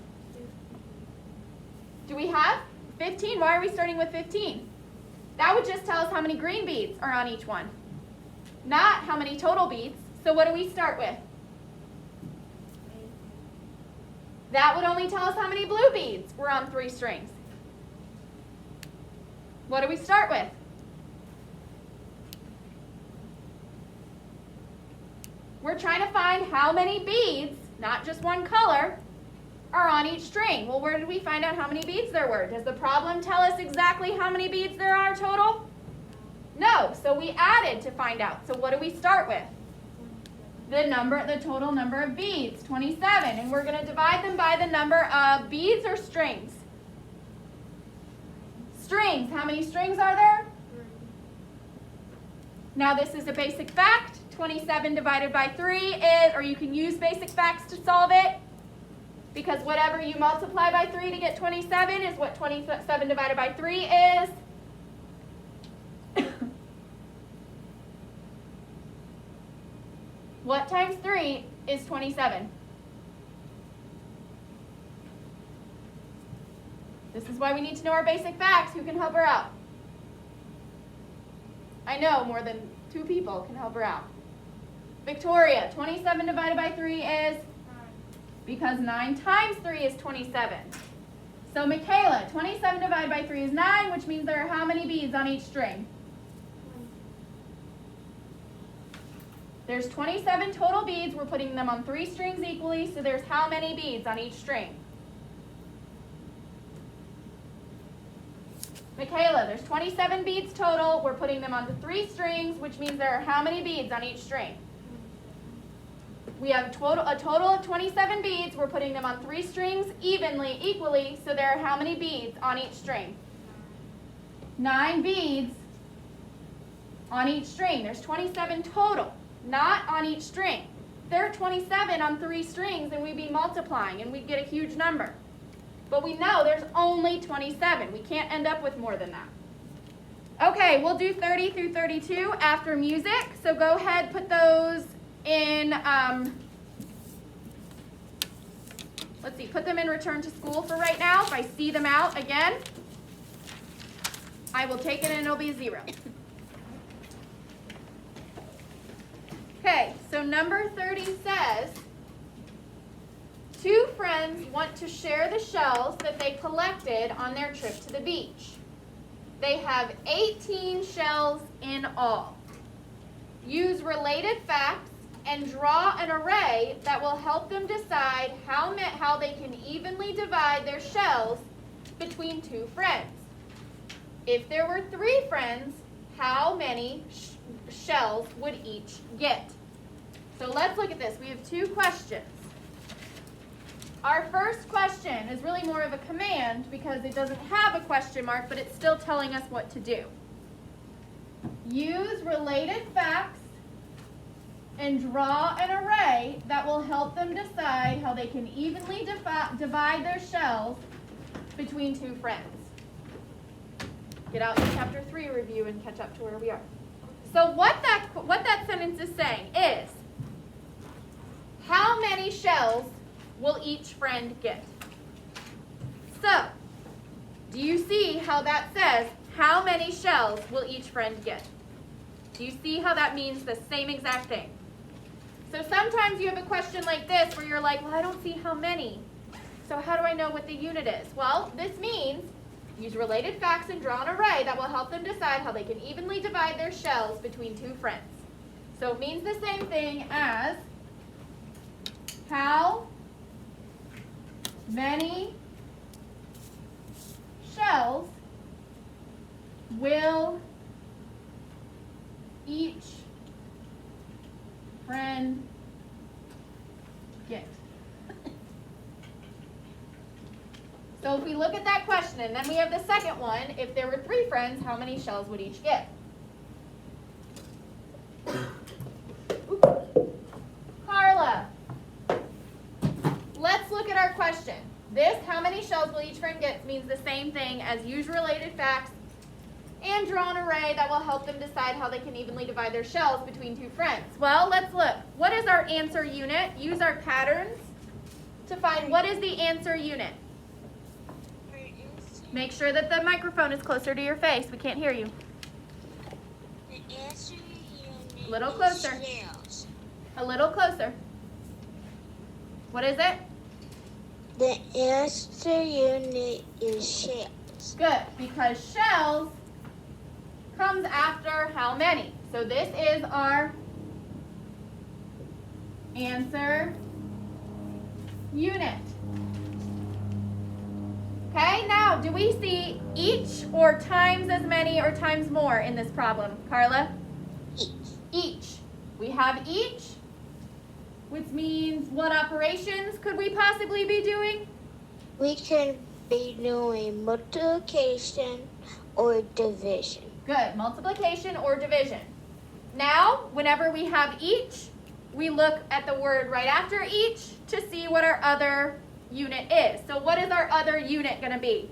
Do we have 15? Why are we starting with 15? That would just tell us how many green beads are on each one, not how many total beads. So what do we start with? That would only tell us how many blue beads were on 3 strings. What do we start with? We're trying to find how many beads, not just one color, are on each string. Well, where did we find out how many beads there were? Does the problem tell us exactly how many beads there are total? No, so we added to find out. So what do we start with? The total number of beads, 27. And we're going to divide them by the number of beads or strings? Strings. How many strings are there? Now this is a basic fact. 27 divided by 3 is, or you can use basic facts to solve it, because whatever you multiply by 3 to get 27 is what 27 divided by 3 is. What times 3 is 27? This is why we need to know our basic facts. Who can help her out? I know more than 2 people can help her out. Victoria, 27 divided by 3 is? 9. Because 9 times 3 is 27. So Michaela, 27 divided by 3 is 9, which means there are how many beads on each string? 20. There's 27 total beads. We're putting them on 3 strings equally, so there's how many beads on each string? Michaela, there's 27 beads total. We're putting them onto 3 strings, which means there are how many beads on each string? We have a total of 27 beads. We're putting them on 3 strings equally, so there are how many beads on each string? 9 beads on each string. There's 27 total, not on each string. If there are 27 on 3 strings, then we'd be multiplying and we'd get a huge number. But we know there's only 27. We can't end up with more than that. Okay, we'll do 30 through 32 after music. So go ahead, put those in, let's see, put them in return to school for right now. If I see them out again, I will take it and it'll be 0. Okay, so number 30 says, 2 friends want to share the shells that they collected on their trip to the beach. They have 18 shells in all. Use related facts and draw an array that will help them decide how they can evenly divide their shells between 2 friends. If there were 3 friends, how many shells would each get? So let's look at this. We have 2 questions. Our first question is really more of a command because it doesn't have a question mark, but it's still telling us what to do. Use related facts and draw an array that will help them decide how they can evenly divide their shells between 2 friends. Get out your chapter 3 review and catch up to where we are. So what that sentence is saying is, how many shells will each friend get? So, do you see how that says, how many shells will each friend get? Do you see how that means the same exact thing? So sometimes you have a question like this where you're like, well, I don't see how many. So how do I know what the unit is? Well, this means use related facts and draw an array that will help them decide how they can evenly divide their shells between 2 friends. So it means the same thing as how many shells will each friend get? So if we look at that question, and then we have the second one, if there were 3 friends, how many shells would each get? Carla, let's look at our question. This, how many shells will each friend get, means the same thing as use related facts and draw an array that will help them decide how they can evenly divide their shells between 2 friends. Well, let's look. What is our answer unit? Use our patterns to find what is the answer unit. Make sure that the microphone is closer to your face. We can't hear you. The answer unit Little closer. shells. A little closer. What is it? The answer unit is shells. Good, because shells comes after how many? So this is our answer unit. Okay, now do we see each or times as many or times more in this problem, Carla? Each. Each. We have each, which means what operations could we possibly be doing? We can be doing multiplication or division. Good, multiplication or division. Now, whenever we have each, we look at the word right after each to see what our other unit is. So what is our other unit going to be?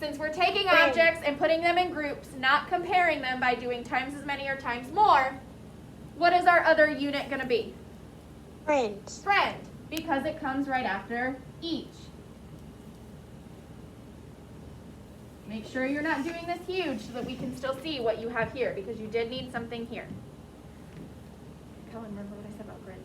Since we're taking Friend. objects and putting them in groups, not comparing them by doing times as many or times more, what is our other unit going to be? Friends. Friend, because it comes right after each. Make sure you're not doing this huge so that we can still see what you have here, because you did need something here. Colin, remember what I said about grids?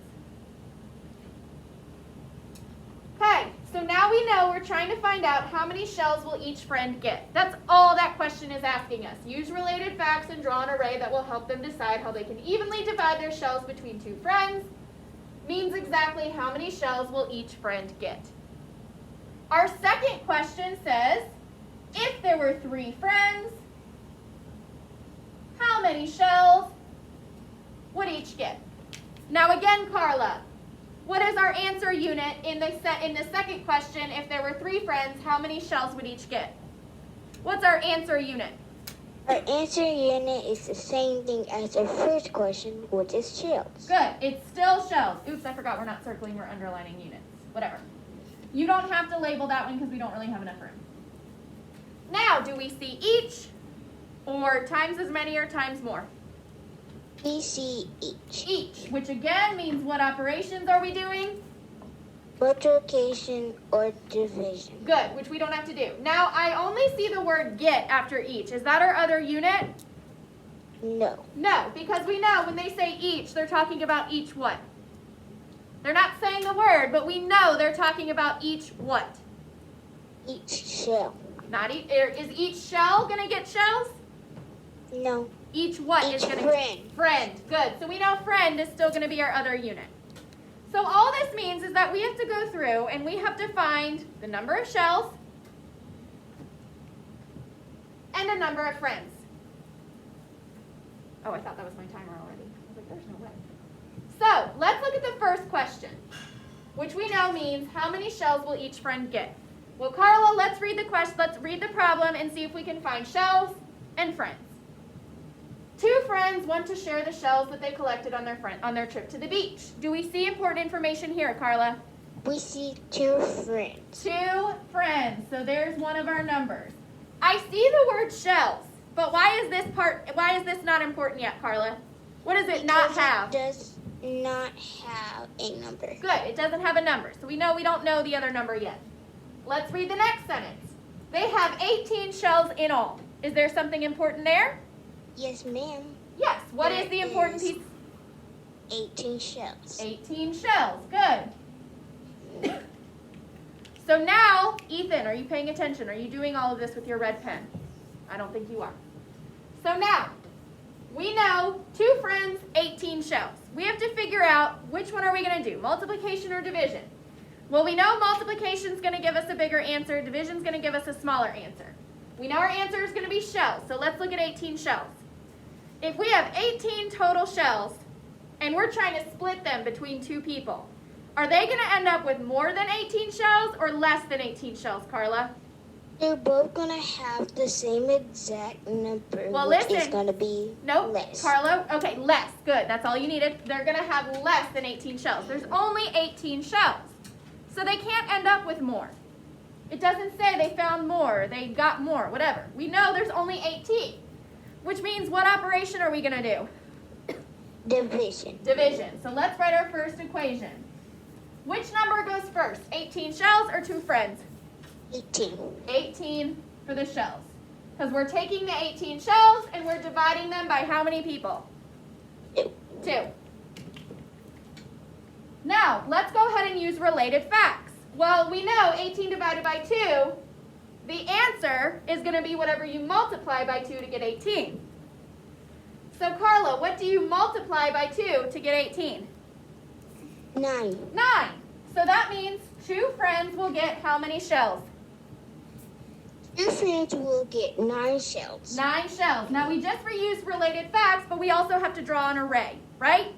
Okay, so now we know we're trying to find out how many shells will each friend get. That's all that question is asking us. Use related facts and draw an array that will help them decide how they can evenly divide their shells between 2 friends. Means exactly how many shells will each friend get. Our second question says, if there were 3 friends, how many shells would each get? Now again, Carla, what is our answer unit in the second question? If there were 3 friends, how many shells would each get? What's our answer unit? Our answer unit is the same thing as our first question, which is shells. Good, it's still shells. Oops, I forgot we're not circling, we're underlining units. Whatever. You don't have to label that one because we don't really have enough room. Now, do we see each or times as many or times more? We see each. Each, which again means what operations are we doing? Multiplication or division. Good, which we don't have to do. Now, I only see the word get after each. Is that our other unit? No. No, because we know when they say each, they're talking about each what? They're not saying the word, but we know they're talking about each what? Each shell. Not is each shell going to get shells? No. Each what Each is going to friend. Friend. Good. So we know friend is still going to be our other unit. So all this means is that we have to go through and we have to find the number of shells and a number of friends. Oh, I thought that was my timer already. I was like, there's no way. So let's look at the first question, which we know means how many shells will each friend get? Well, Carla, let's read the question. Let's read the problem and see if we can find shells and friends. 2 friends want to share the shells that they collected on their trip to the beach. Do we see important information here, Carla? We see 2 friends. 2 friends. So there's one of our numbers. I see the word shells, but why is this not important yet, Carla? What does it not have? It does not have a number. Good, it doesn't have a number. So we don't know the other number yet. Let's read the next sentence. They have 18 shells in all. Is there something important there? Yes, ma'am. Yes. What is There the important is. piece? 18 shells. 18 shells. Good. So now, Ethan, are you paying attention? Are you doing all of this with your red pen? I don't think you are. So now, We know 2 friends, 18 shells. We have to figure out which one are we going to do, multiplication or division. Well, we know multiplication is going to give us a bigger answer. Division is going to give us a smaller answer. We know our answer is going to be shells, so let's look at 18 shells. If we have 18 total shells and we're trying to split them between 2 people, are they going to end up with more than 18 shells or less than 18 shells, Carla? They're both gonna have the same exact number, Well, which listen. is gonna be Nope. less. Carlo, okay, less. Good, that's all you needed. They're going to have less than 18 shells. There's only 18 shells. So they can't end up with more. It doesn't say they found more, they got more, whatever. We know there's only 18, which means what operation are we going to do? Division. Division. So let's write our first equation. Which number goes first, 18 shells or 2 friends? 18. 18 for the shells. Because we're taking the 18 shells and we're dividing them by how many people? 2. 2. Now, let's go ahead and use related facts. Well, we know 18 divided by 2, the answer is going to be whatever you multiply by 2 to get 18. So, Carla, what do you multiply by 2 to get 18? 9. 9. So that means 2 friends will get how many shells? 2 friends will get 9 shells. 9 shells. Now, we just reused related facts, but we also have to draw an array, right?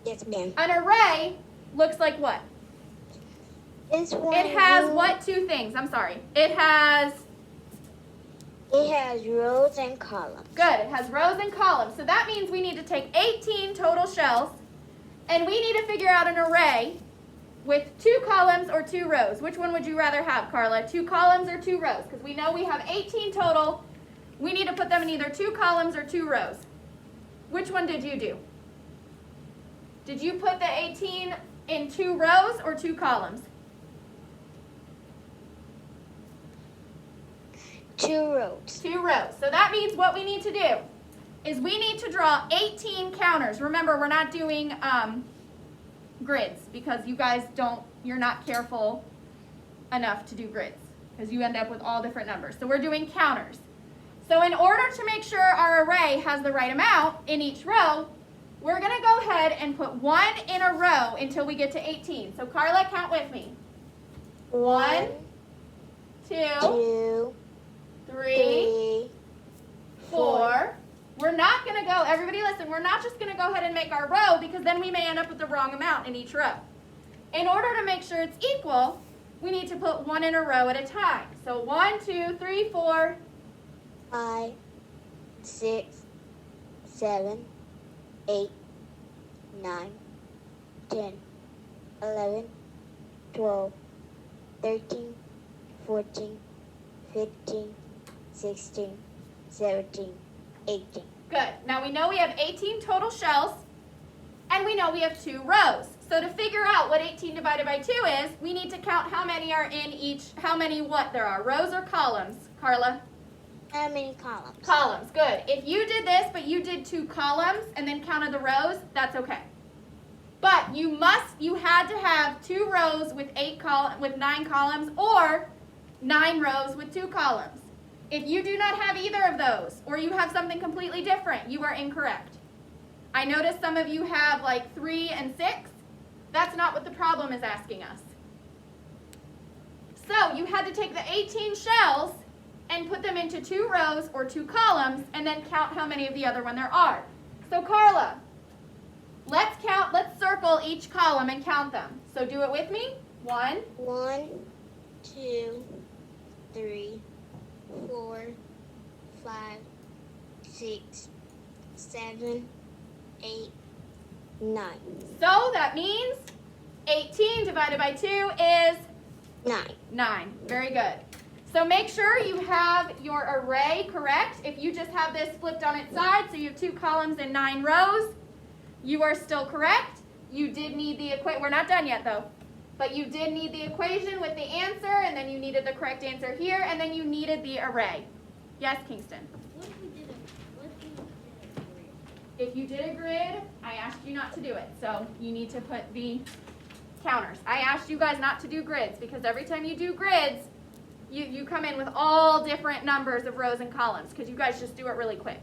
Yes, ma'am. An array looks like what? This one. It has what 2 things? I'm sorry. It has rows and columns. Good, it has rows and columns. So that means we need to take 18 total shells, and we need to figure out an array with 2 columns or 2 rows. Which one would you rather have, Carla? 2 columns or 2 rows? Because we know we have 18 total. We need to put them in either 2 columns or 2 rows. Which one did you do? Did you put the 18 in 2 rows or 2 columns? 2 rows. 2 rows. So that means what we need to do is we need to draw 18 counters. Remember, we're not doing grids because you're not careful enough to do grids because you end up with all different numbers. So we're doing counters. So in order to make sure our array has the right amount in each row, we're going to go ahead and put 1 in a row until we get to 18. So Carla, count with me. 1, 2, 2, 3, 4. We're not going to go, everybody listen, we're not just going to go ahead and make our row because then we may end up with the wrong amount in each row. In order to make sure it's equal, we need to put 1 in a row at a time. So 1, 2, 3, 4. 5, 6, 7, 8, 9, 10, 11, 12, 13, 14, 15, 16, 17, 18. Good. Now we know we have 18 total shells, and we know we have 2 rows. So to figure out what 18 divided by 2 is, we need to count how many are in each, how many what there are, rows or columns, Carla? How many columns? Columns, good. If you did this, but you did 2 columns and then counted the rows, that's okay. But you had to have 2 rows with 9 columns or 9 rows with 2 columns. If you do not have either of those, or you have something completely different, you are incorrect. I noticed some of you have like 3 and 6. That's not what the problem is asking us. So you had to take the 18 shells and put them into 2 rows or 2 columns and then count how many of the other one there are. So Carla, let's circle each column and count them. So do it with me. 1, 1, 2, 3, 4, 5, 6, 7, 8, 9. So that means 18 divided by 2 is 9. 9. Very good. So make sure you have your array correct. If you just have this flipped on its side, so you have 2 columns and 9 rows, you are still correct. You did need the equation. We're not done yet though. But you did need the equation with the answer, and then you needed the correct answer here, and then you needed the array. Yes, Kingston? What if we did a grid? If you did a grid, I asked you not to do it. So you need to put the counters. I asked you guys not to do grids because every time you do grids, you come in with all different numbers of rows and columns because you guys just do it really quick.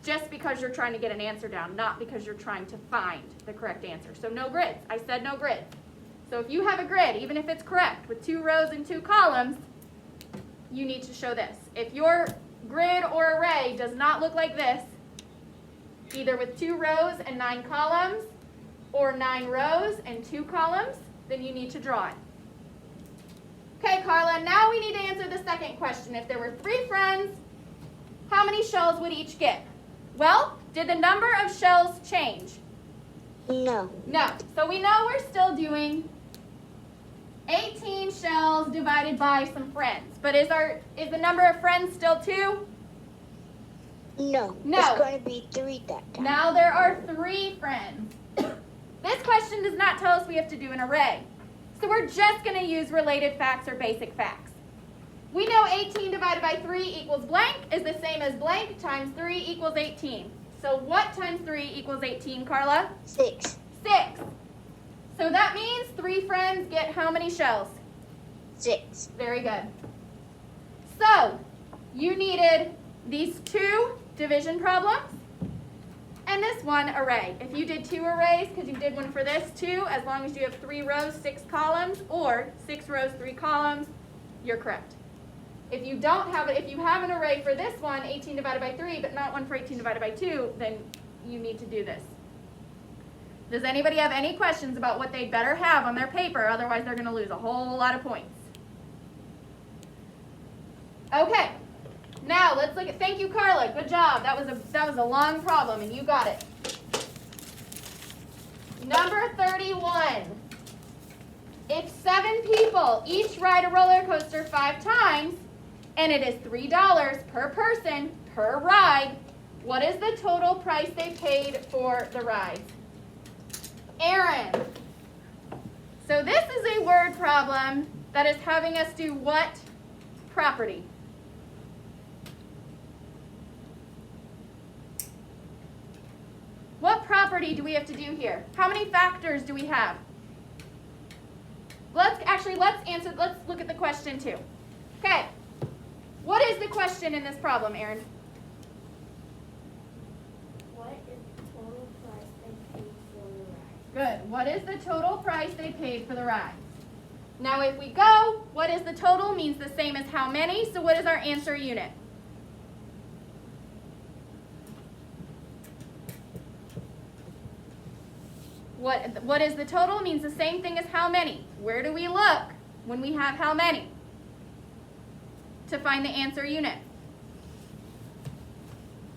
just because you're trying to get an answer down, not because you're trying to find the correct answer. So no grids. I said no grids. So if you have a grid, even if it's correct, with 2 rows and 2 columns, you need to show this. If your grid or array does not look like this, either with 2 rows and 9 columns, or 9 rows and 2 columns, then you need to draw it. Okay, Carla, now we need to answer the second question. If there were 3 friends, how many shells would each get? Well, did the number of shells change? No. No. So we know we're still doing 18 shells divided by some friends. But is the number of friends still 2? No. No. It's going to be 3 that time. Now there are 3 friends. This question does not tell us we have to do an array. So we're just going to use related facts or basic facts. We know 18 divided by 3 equals blank is the same as blank times 3 equals 18. So what times 3 equals 18, Carla? 6. 6. So that means 3 friends get how many shells? 6. Very good. So you needed these 2 division problems and this 1 array. If you did 2 arrays, because you did one for this too, as long as you have 3 rows, 6 columns, or 6 rows, 3 columns, you're correct. If you don't have it, if you have an array for this one, 18 divided by 3, but not one for 18 divided by 2, then you need to do this. Does anybody have any questions about what they'd better have on their paper? Otherwise, they're going to lose a whole lot of points. Okay. Now, let's look at, thank you, Carla. Good job. That was a long problem, and you got it. Number 31. If 7 people each ride a roller coaster 5 times, and it is $3 per person per ride, what is the total price they paid for the rides? Aaron. So this is a word problem that is having us do what property? What property do we have to do here? How many factors do we have? Let's look at the question too. Okay. What is the question in this problem, Aaron? What is the total price they paid for the ride? Good. What is the total price they paid for the ride? Now if we go, what is the total means the same as how many, so what is our answer unit? What is the total means the same thing as how many. Where do we look when we have how many to find the answer unit?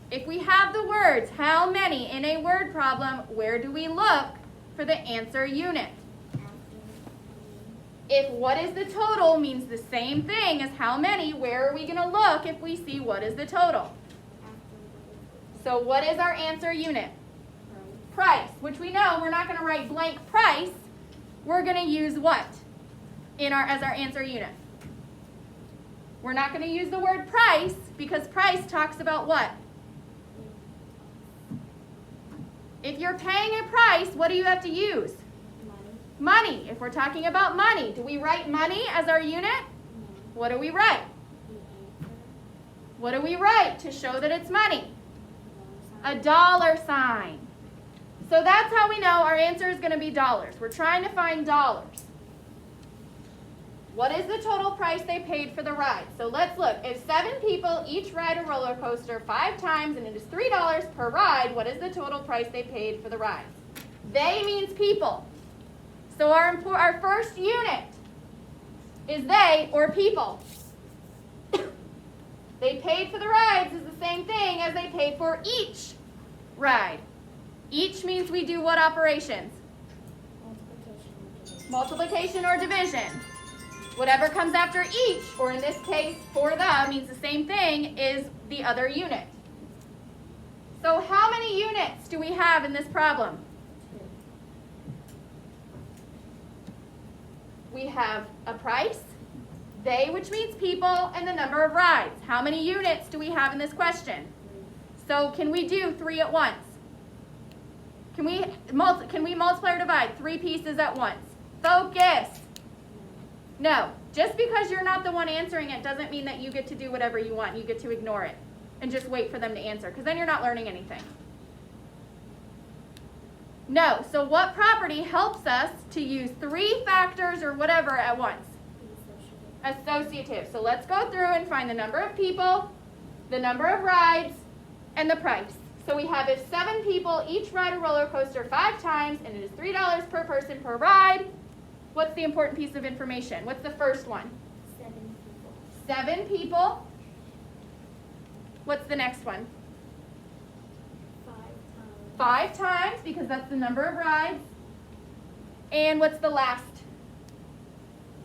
If we have the words how many in a word problem, where do we look for the answer unit? If what is the total means the same thing as how many, where are we going to look if we see what is the total? So what is our answer unit? Price, which we know we're not going to write blank price. We're going to use what as our answer unit? We're not going to use the word price because price talks about what? If you're paying a price, what do you have to use? Money. If we're talking about money, do we write money as our unit? What do we write? What do we write to show that it's money? A dollar sign. So that's how we know our answer is going to be dollars. We're trying to find dollars. What is the total price they paid for the ride? So let's look. If 7 people each ride a roller coaster 5 times and it is $3 per ride, what is the total price they paid for the ride? They means people. So our first unit is they or people. They paid for the rides is the same thing as they paid for each ride. Each means we do what operations? Multiplication or division. Whatever comes after each, or in this case, for the, means the same thing, is the other unit. So how many units do we have in this problem? We have a price, they, which means people, and the number of rides. How many units do we have in this question? So can we do 3 at once? Can we multiply or divide 3 pieces at once? Focus. No. Just because you're not the one answering it doesn't mean that you get to do whatever you want. You get to ignore it. and just wait for them to answer, because then you're not learning anything. No, so what property helps us to use 3 factors or whatever at once? Associative. So let's go through and find the number of people, the number of rides, and the price. So we have if 7 people each ride a roller coaster 5 times and it is $3 per person per ride, what's the important piece of information? What's the first one? 7 people. 7 people. What's the next one? 5 times. 5 times, because that's the number of rides. And what's the last?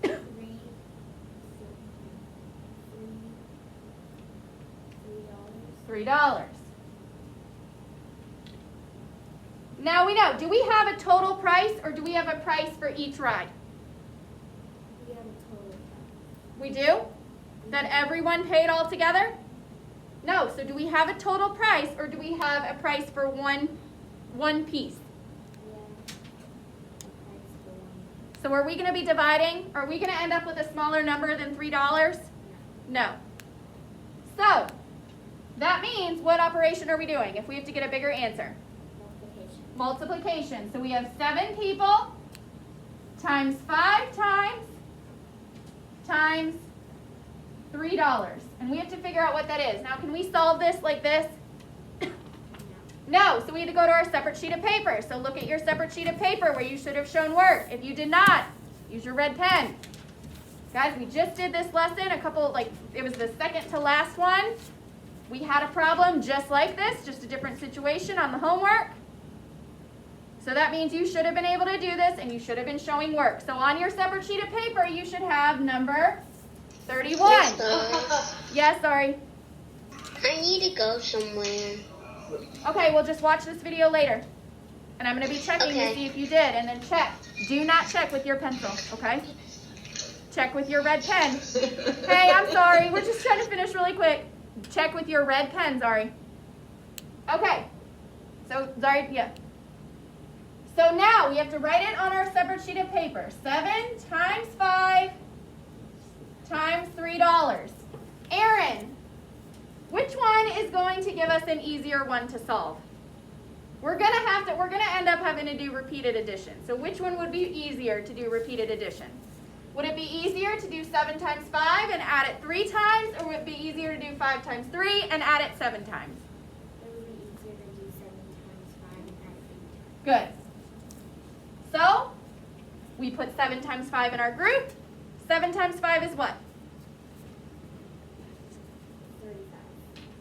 3. $3. Now we know, do we have a total price or do we have a price for each ride? We have a total price. We do? That everyone paid all together? No, so do we have a total price or do we have a price for one piece? Yeah. The price for 1. So are we going to be dividing? Are we going to end up with a smaller number than $3? No. So, that means what operation are we doing if we have to get a bigger answer? Multiplication. Multiplication. So we have 7 people times 5 times $3. And we have to figure out what that is. Now, can we solve this like this? No. So we had to go to our separate sheet of paper. So look at your separate sheet of paper where you should have shown work. If you did not, use your red pen. Guys, we just did this lesson it was the second to last one. We had a problem just like this, just a different situation on the homework. So that means you should have been able to do this and you should have been showing work. So on your separate sheet of paper, you should have number 31. Yes, sorry. I need to go somewhere. Okay, we'll just watch this video later. And I'm going to be checking to see if you did. And then check. Do not check with your pencil, okay? Check with your red pen. Hey, I'm sorry. We're just trying to finish really quick. Check with your red pen, Zari. Okay. So, Zari, yeah. So now we have to write it on our separate sheet of paper. 7 times 5 times $3. Aaron, which one is going to give us an easier one to solve? We're gonna end up having to do repeated addition. So which one would be easier to do repeated addition? Would it be easier to do 7 times 5 and add it 3 times, or would it be easier to do 5 times 3 and add it 7 times? It would be easier to do 7 times 5 and add 8 times. Good. So, we put 7 times 5 in our group. 7 times 5 is what?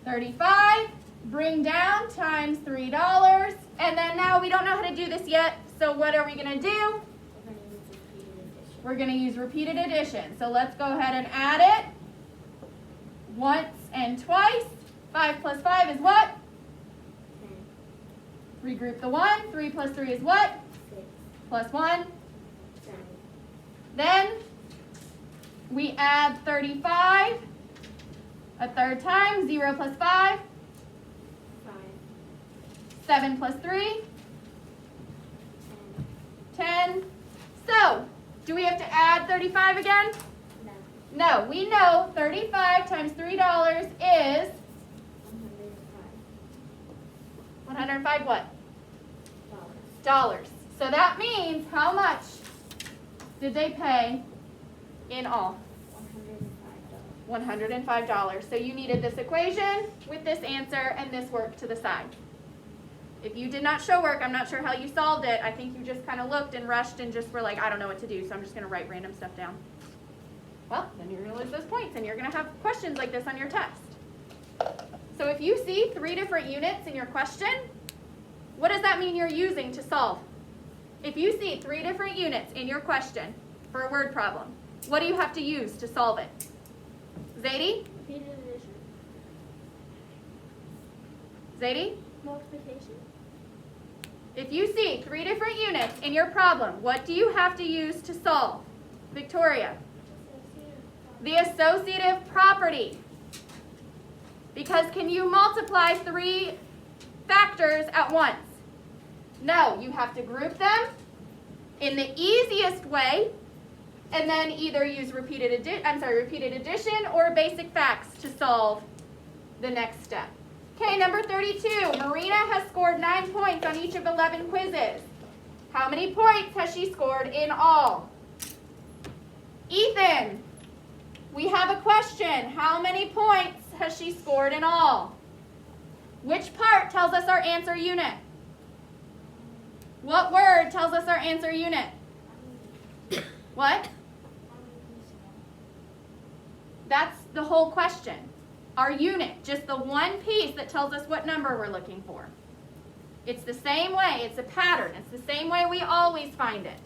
35. 35. Bring down times $3. And then now we don't know how to do this yet, so what are we going to do? We're going to use repeated addition. We're going to use repeated addition. So let's go ahead and add it once and twice. 5 plus 5 is what? 10. Regroup the 1. 3 plus 3 is what? 6. Plus 1. 7. Then we add 35 a third time. 0 plus 5. 5. 7 plus 3. 10. 10. So, do we have to add 35 again? No. No, we know 35 times $3 is 105. 105 what? Dollars. So that means how much did they pay in all? $105. $105. So you needed this equation with this answer and this work to the side. If you did not show work, I'm not sure how you solved it. I think you just kind of looked and rushed and just were like, I don't know what to do, so I'm just going to write random stuff down. Well, then you're going to lose those points and you're going to have questions like this on your test. So if you see 3 different units in your question, what does that mean you're using to solve? If you see 3 different units in your question for a word problem, what do you have to use to solve it? Zadie? Repeated addition. Zadie? Multiplication. If you see 3 different units in your problem, what do you have to use to solve? Victoria? The associative property. Because can you multiply 3 factors at once? No, you have to group them in the easiest way and then either use repeated addition or basic facts to solve the next step. Okay, number 32. Marina has scored 9 points on each of 11 quizzes. How many points has she scored in all? Ethan, we have a question. How many points has she scored in all? Which part tells us our answer unit? What word tells us our answer unit? What? That's the whole question. Our unit, just the one piece that tells us what number we're looking for. It's the same way. It's a pattern. It's the same way we always find it.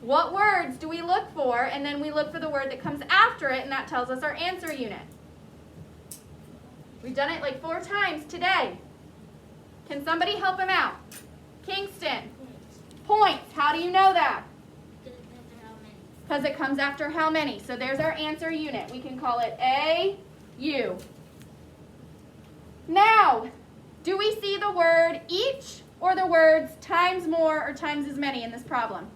What words do we look for? And then we look for the word that comes after it, and that tells us our answer unit. We've done it like 4 times today. Can somebody help him out? Kingston. Points. How do you know that? Because it comes after how many. So there's our answer unit. We can call it AU. Now, do we see the word each or the words times more or times as many in this problem?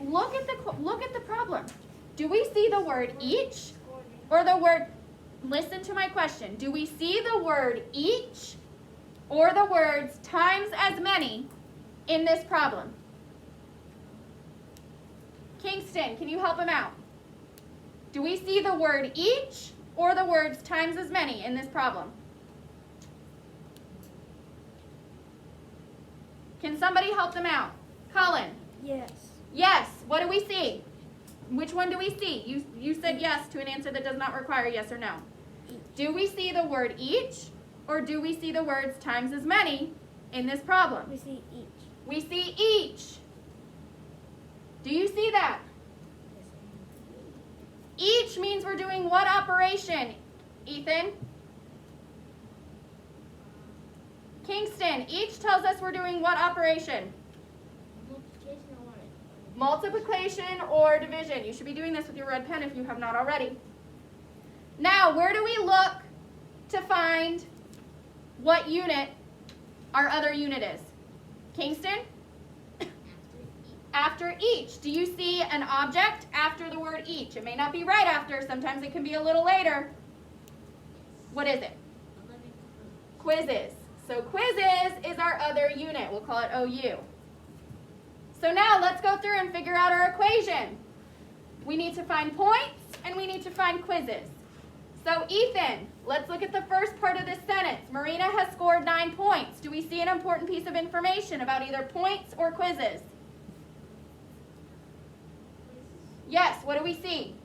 Look at the problem. Do we see the word each or the word, listen to my question. Do we see the word each or the words times as many in this problem? Kingston, can you help him out? Do we see the word each or the words times as many in this problem? Can somebody help them out? Colin? Yes. Yes. What do we see? Which one do we see? You said yes to an answer that does not require yes or no. Do we see the word each or do we see the words times as many in this problem? We see each. We see each. Do you see that? Each means we're doing what operation, Ethan? Kingston, each tells us we're doing what operation? Multiplication or division. You should be doing this with your red pen if you have not already. Now, where do we look to find what unit our other unit is? Kingston? After each. Do you see an object after the word each? It may not be right after. Sometimes it can be a little later. What is it? Quizzes. So quizzes is our other unit. We'll call it OU. So now let's go through and figure out our equation. We need to find points and we need to find quizzes. So Ethan, let's look at the first part of this sentence. Marina has scored 9 points. Do we see an important piece of information about either points or quizzes? Yes, what do we see?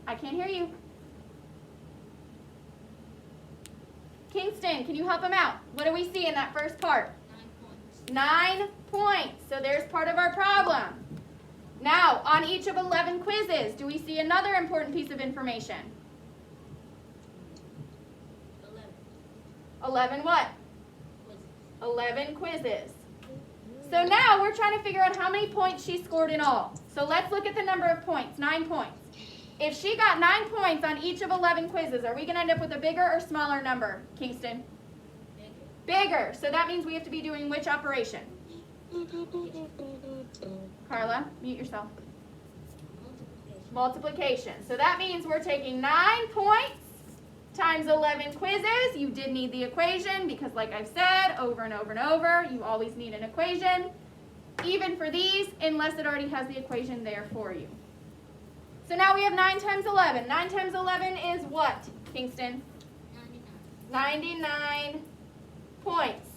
I can't hear you. Kingston, can you help him out? What do we see in that first part? 9 points. So there's part of our problem. Now, on each of 11 quizzes, do we see another important piece of information? 11 what? 11 quizzes. So now we're trying to figure out how many points she scored in all. So let's look at the number of points, 9 points. If she got 9 points on each of 11 quizzes, are we going to end up with a bigger or smaller number, Kingston? Bigger. So that means we have to be doing which operation? Carla, mute yourself. Multiplication. So that means we're taking 9 points times 11 quizzes. You did need the equation because, like I've said over and over and over, you always need an equation, even for these, unless it already has the equation there for you. So now we have 9 times 11. 9 times 11 is what, Kingston? 99 points.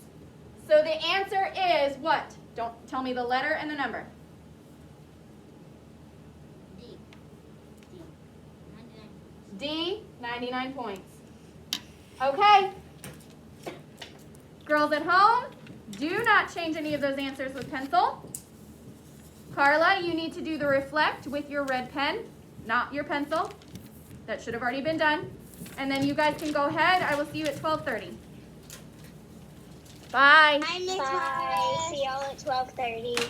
So the answer is what? Don't tell me the letter and the number. D, 99 points. Okay. Girls at home, do not change any of those answers with pencil. Carla, you need to do the reflect with your red pen, not your pencil. That should have already been done. And then you guys can go ahead. I will see you at 12:30. Bye. Bye. See y'all at 12:30.